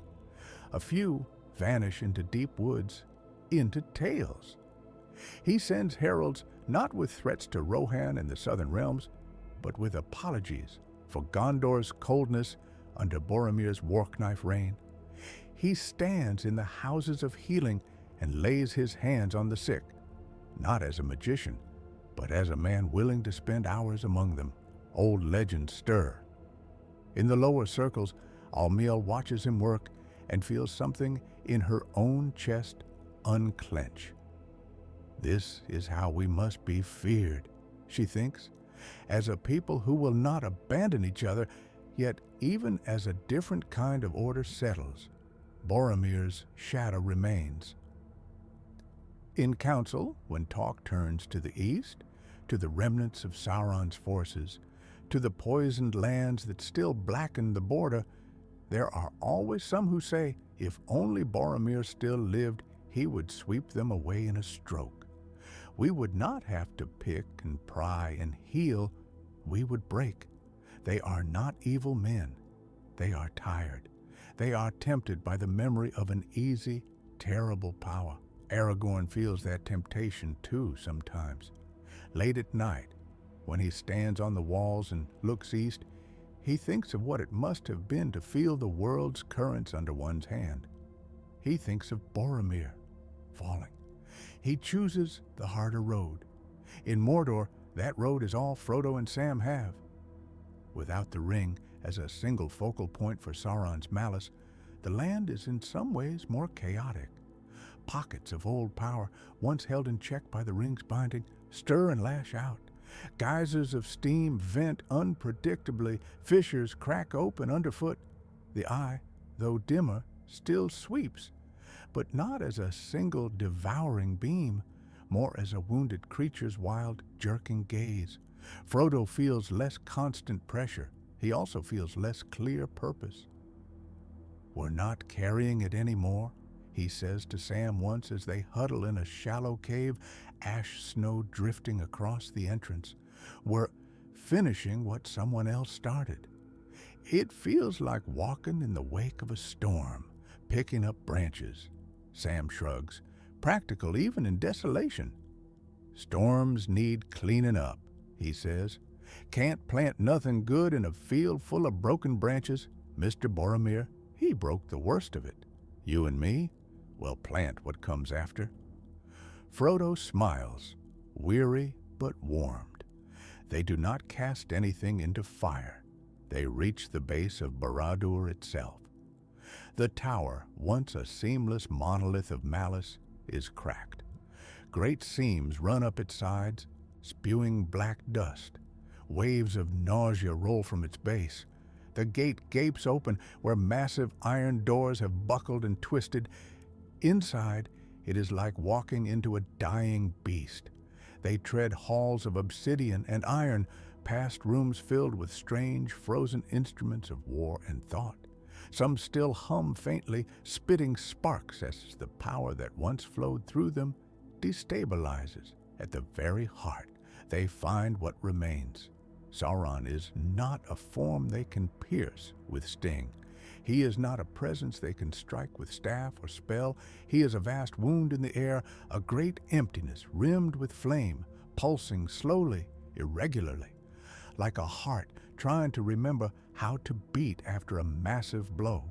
A few vanish into deep woods, into tales. He sends heralds not with threats to Rohan and the southern realms, but with apologies for Gondor's coldness under Boromir's warknife reign. He stands in the houses of healing and lays his hands on the sick, not as a magician, but as a man willing to spend hours among them. Old legends stir. In the lower circles, Almiel watches him work and feels something in her own chest unclench. This is how we must be feared, she thinks, as a people who will not abandon each other, yet even as a different kind of order settles, Boromir's shadow remains. In council, when talk turns to the east, to the remnants of Sauron's forces, to the poisoned lands that still blacken the border, there are always some who say, if only Boromir still lived, he would sweep them away in a stroke. We would not have to pick and pry and heal, we would break. They are not evil men. They are tired. They are tempted by the memory of an easy, terrible power. Aragorn feels that temptation too sometimes. Late at night, when he stands on the walls and looks east, he thinks of what it must have been to feel the world's currents under one's hand. He thinks of Boromir falling. He chooses the harder road. In Mordor, that road is all Frodo and Sam have. Without the ring as a single focal point for Sauron's malice, the land is in some ways more chaotic. Pockets of old power, once held in check by the ring's binding, stir and lash out. Geysers of steam vent unpredictably, fissures crack open underfoot. The eye, though dimmer, still sweeps, but not as a single devouring beam, more as a wounded creature's wild, jerking gaze. Frodo feels less constant pressure. He also feels less clear purpose. "We're not carrying it any more," he says to Sam once as they huddle in a shallow cave. ash snow drifting across the entrance. We're finishing what someone else started. It feels like walking in the wake of a storm, picking up branches. Sam shrugs, practical even in desolation. Storms need cleaning up, he says. Can't plant nothing good in a field full of broken branches. Mr. Boromir, he broke the worst of it. You and me, we'll plant what comes after. Frodo smiles, weary but warmed. They do not cast anything into fire. They reach the base of Barad-dûr itself. The tower, once a seamless monolith of malice, is cracked. Great seams run up its sides, spewing black dust. Waves of nausea roll from its base. The gate gapes open where massive iron doors have buckled and twisted. Inside, it is like walking into a dying beast. They tread halls of obsidian and iron, past rooms filled with strange, frozen instruments of war and thought. Some still hum faintly, spitting sparks as the power that once flowed through them destabilizes. At the very heart, they find what remains. Sauron is not a form they can pierce with sting. He is not a presence they can strike with staff or spell. He is a vast wound in the air, a great emptiness rimmed with flame, pulsing slowly, irregularly, like a heart trying to remember how to beat after a massive blow.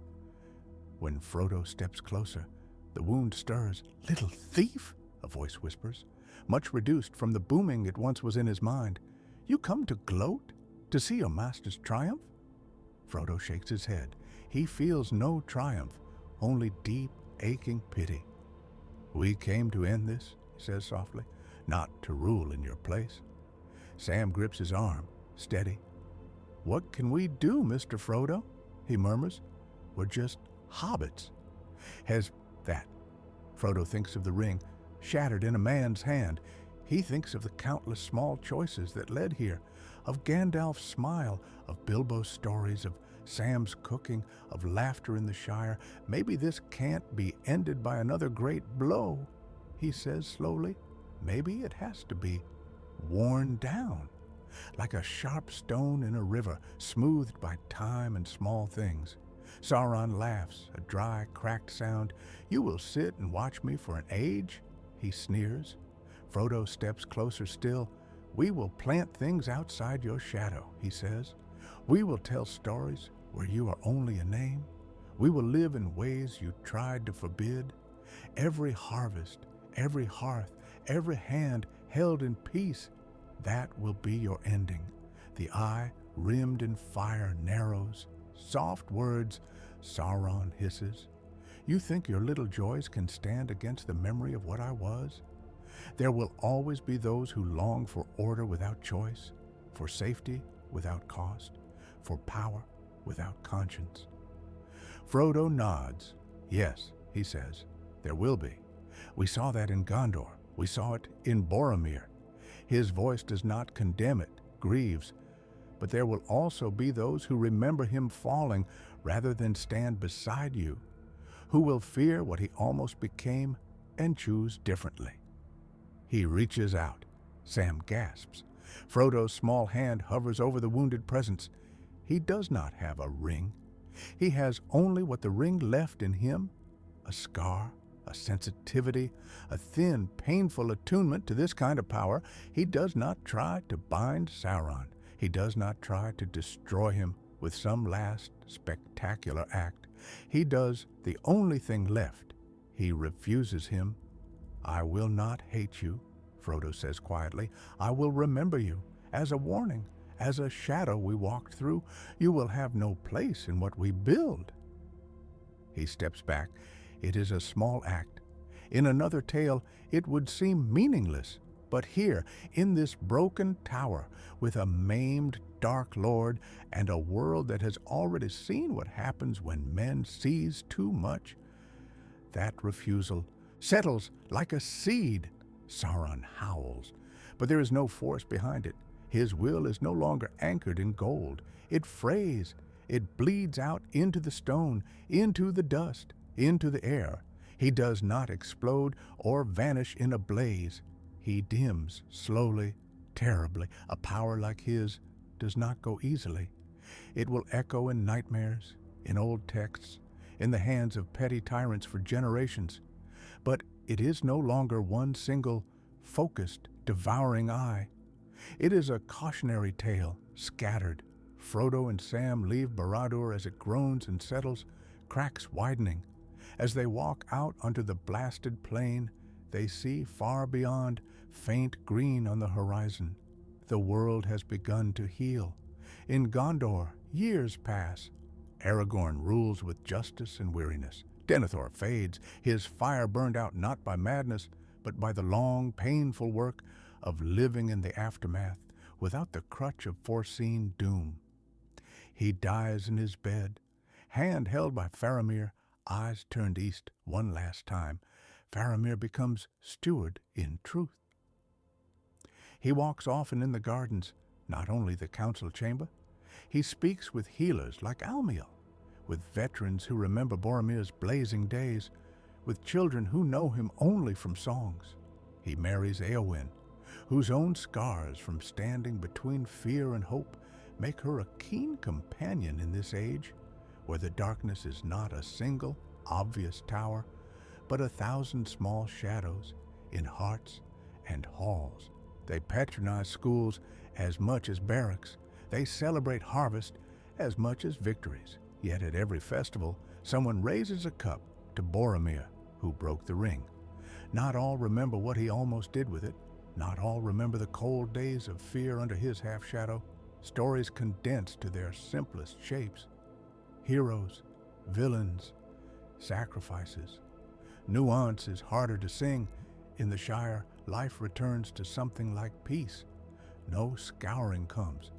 When Frodo steps closer, the wound stirs. "Little thief," a voice whispers, much reduced from the booming it once was in his mind. "You come to gloat? To see your master's triumph?" Frodo shakes his head. He feels no triumph, only deep, aching pity. "We came to end this," he says softly, "not to rule in your place." Sam grips his arm, steady. "What can we do, Mr. Frodo?" he murmurs. "We're just hobbits." Has that. Frodo thinks of the ring, shattered in a man's hand. He thinks of the countless small choices that led here, of Gandalf's smile, of Bilbo's stories, of Sam's cooking, of laughter in the Shire. Maybe this can't be ended by another great blow, he says slowly. Maybe it has to be worn down, like a sharp stone in a river, smoothed by time and small things. Sauron laughs, a dry, cracked sound. "You will sit and watch me for an age?" he sneers. Frodo steps closer still. "We will plant things outside your shadow," he says. "We will tell stories where you are only a name. We will live in ways you tried to forbid. Every harvest, every hearth, every hand held in peace, that will be your ending. The eye, rimmed in fire, narrows. Soft words," Sauron hisses. "You think your little joys can stand against the memory of what I was? There will always be those who long for order without choice, for safety without cost, for power without conscience." Frodo nods. "Yes," he says, "there will be. We saw that in Gondor. We saw it in Boromir." His voice does not condemn it, grieves. "But there will also be those who remember him falling rather than stand beside you, who will fear what he almost became and choose differently." He reaches out. Sam gasps. Frodo's small hand hovers over the wounded presence. He does not have a ring. He has only what the ring left in him, a scar, a sensitivity, a thin, painful attunement to this kind of power. He does not try to bind Sauron. He does not try to destroy him with some last spectacular act. He does the only thing left. He refuses him. "I will not hate you," Frodo says quietly. "I will remember you, as a warning, as a shadow we walked through. You will have no place in what we build." He steps back. It is a small act. In another tale, it would seem meaningless. But here, in this broken tower, with a maimed dark lord and a world that has already seen what happens when men seize too much, that refusal settles like a seed. Sauron howls, but there is no force behind it. His will is no longer anchored in gold. It frays. It bleeds out into the stone, into the dust, into the air. He does not explode or vanish in a blaze. he dims slowly, terribly. A power like his does not go easily. It will echo in nightmares, in old texts, in the hands of petty tyrants for generations. But it is no longer one single, focused, devouring eye. It is a cautionary tale, scattered. Frodo and Sam leave Barad-dûr as it groans and settles, cracks widening. As they walk out onto the blasted plain, they see far beyond, faint green on the horizon. The world has begun to heal. In Gondor, years pass. Aragorn rules with justice and weariness. Denethor fades, his fire burned out not by madness, but by the long, painful work of living in the aftermath, without the crutch of foreseen doom. He dies in his bed, hand held by Faramir, eyes turned east one last time. Faramir becomes steward in truth. He walks often in the gardens, not only the council chamber. He speaks with healers like Almiel, with veterans who remember Boromir's blazing days, with children who know him only from songs. He marries Éowyn, whose own scars from standing between fear and hope make her a keen companion in this age, where the darkness is not a single, obvious tower, but 1,000 small shadows in hearts and halls. They patronize schools as much as barracks. They celebrate harvest as much as victories. Yet at every festival, someone raises a cup to Boromir, who broke the ring. Not all remember what he almost did with it. Not all remember the cold days of fear under his half-shadow. Stories condensed to their simplest shapes. Heroes, villains, sacrifices. Nuance is harder to sing. In the Shire, life returns to something like peace. No scouring comes.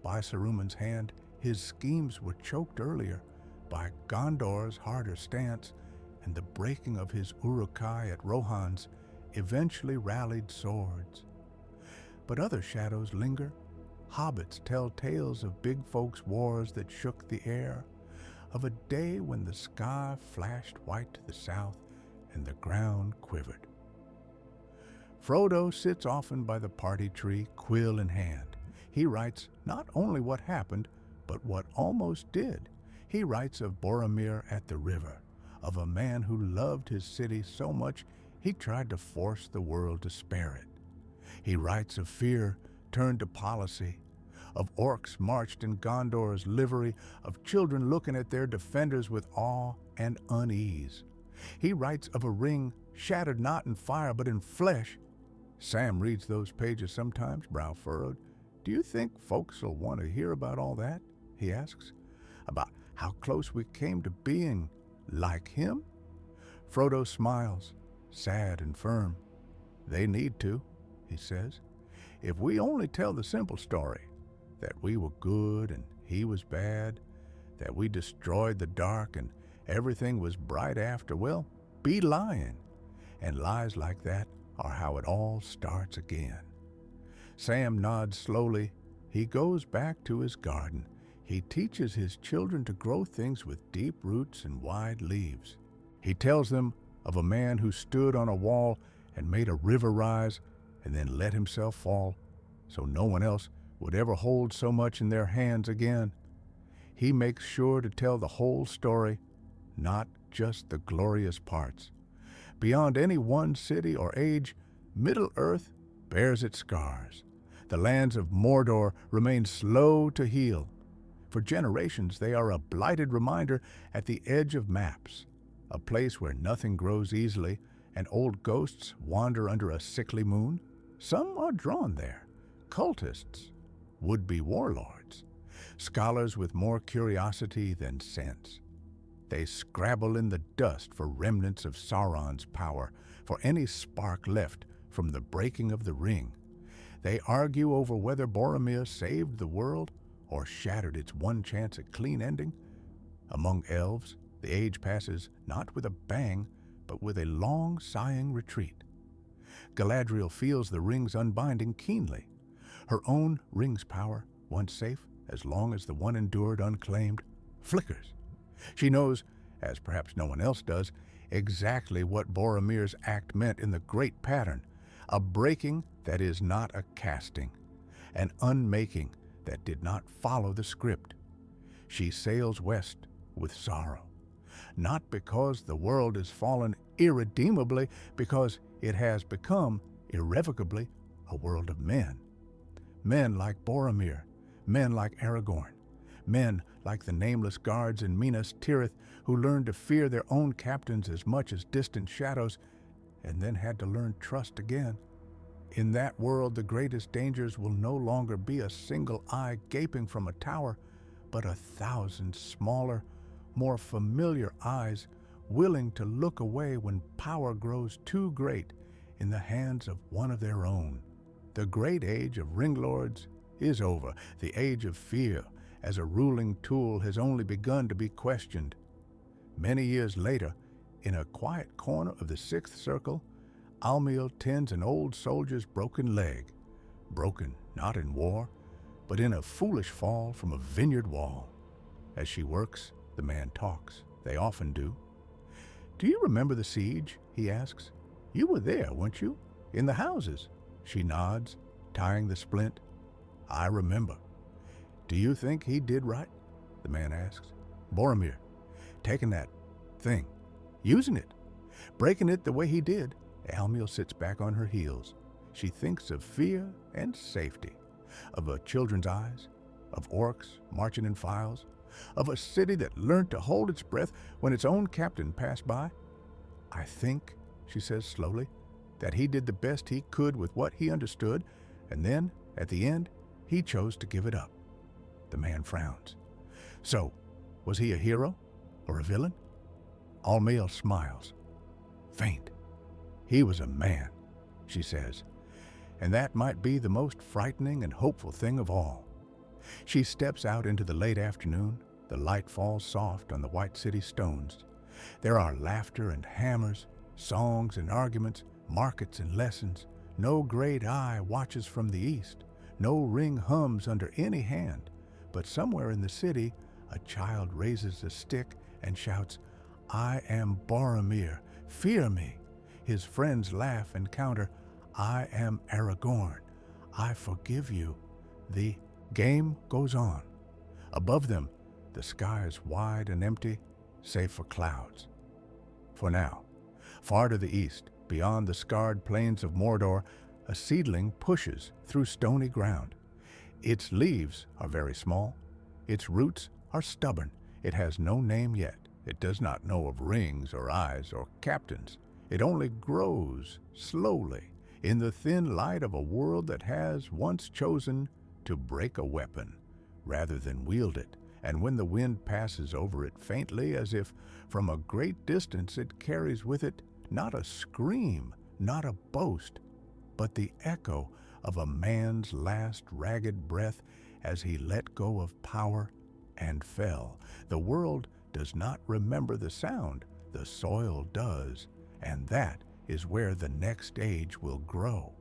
By Saruman's hand, his schemes were choked earlier by Gondor's harder stance, and the breaking of his Uruk-hai at Rohan's eventually rallied swords. But other shadows linger. Hobbits tell tales of big folks' wars that shook the air, of a day when the sky flashed white to the south and the ground quivered. Frodo sits often by the party tree, quill in hand. He writes not only what happened, but what almost did. He writes of Boromir at the river, of a man who loved his city so much he tried to force the world to spare it. He writes of fear turned to policy, of orcs marched in Gondor's livery, of children looking at their defenders with awe and unease. He writes of a ring shattered not in fire but in flesh. Sam reads those pages sometimes, brow furrowed. "Do you think folks will want to hear about all that?" he asks. "About how close we came to being like him?" Frodo smiles, sad and firm. "They need to," he says. "If we only tell the simple story, that we were good and he was bad, that we destroyed the dark and everything was bright after, well, be lying. And lies like that are how it all starts again." Sam nods slowly. He goes back to his garden. He teaches his children to grow things with deep roots and wide leaves. He tells them of a man who stood on a wall and made a river rise and then let himself fall so no one else would ever hold so much in their hands again. He makes sure to tell the whole story, not just the glorious parts. Beyond any one city or age, Middle-earth bears its scars. The lands of Mordor remain slow to heal. For generations, they are a blighted reminder at the edge of maps, a place where nothing grows easily and old ghosts wander under a sickly moon. Some are drawn there, cultists, would-be warlords, scholars with more curiosity than sense. They scrabble in the dust for remnants of Sauron's power, for any spark left from the breaking of the ring. They argue over whether Boromir saved the world or shattered its one chance at clean ending. Among elves, the age passes not with a bang, but with a long, sighing retreat. Galadriel feels the ring's unbinding keenly. Her own ring's power, once safe as long as the one endured unclaimed, flickers. She knows, as perhaps no one else does, exactly what Boromir's act meant in the great pattern, a breaking that is not a casting, an unmaking that did not follow the script. She sails west with sorrow, not because the world has fallen irredeemably, because it has become irrevocably a world of men. Men like Boromir, men like Aragorn, men like the nameless guards in Minas Tirith who learned to fear their own captains as much as distant shadows, and then had to learn trust again. In that world, the greatest dangers will no longer be a single eye gaping from a tower, but 1,000 smaller, more familiar eyes willing to look away when power grows too great in the hands of one of their own. The great age of ringlords is over. The age of fear as a ruling tool has only begun to be questioned. Many years later, in a quiet corner of the Sixth Circle, Almiel tends an old soldier's broken leg, broken not in war, but in a foolish fall from a vineyard wall. As she works, the man talks. They often do. "Do you remember the siege?" he asks. "You were there, weren't you? In the houses?" She nods, tying the splint. "I remember." "Do you think he did right?" the man asks. "Boromir, taking that thing, using it, breaking it the way he did." Almiel sits back on her heels. She thinks of fear and safety, of her children's eyes, of orcs marching in files, of a city that learned to hold its breath when its own captain passed by. "I think," she says slowly, "that he did the best he could with what he understood, and then, at the end, he chose to give it up." The man frowns. "So, was he a hero or a villain?" Almiel smiles. Faint. "He was a man," she says, "and that might be the most frightening and hopeful thing of all." She steps out into the late afternoon. The light falls soft on the white city stones. There are laughter and hammers, songs and arguments, markets and lessons. No great eye watches from the east. No ring hums under any hand. But somewhere in the city, a child raises a stick and shouts, "I am Boromir, fear me." His friends laugh and counter, "I am Aragorn, I forgive you." The game goes on. Above them, the sky is wide and empty, save for clouds. For now, far to the east, beyond the scarred plains of Mordor, a seedling pushes through stony ground. Its leaves are very small. Its roots are stubborn. It has no name yet. It does not know of rings or eyes or captains. It only grows slowly in the thin light of a world that has once chosen to break a weapon rather than wield it. And when the wind passes over it faintly, as if from a great distance, it carries with it not a scream, not a boast, but the echo of a man's last ragged breath as he let go of power and fell. The world does not remember the sound, the soil does, and that is where the next age will grow.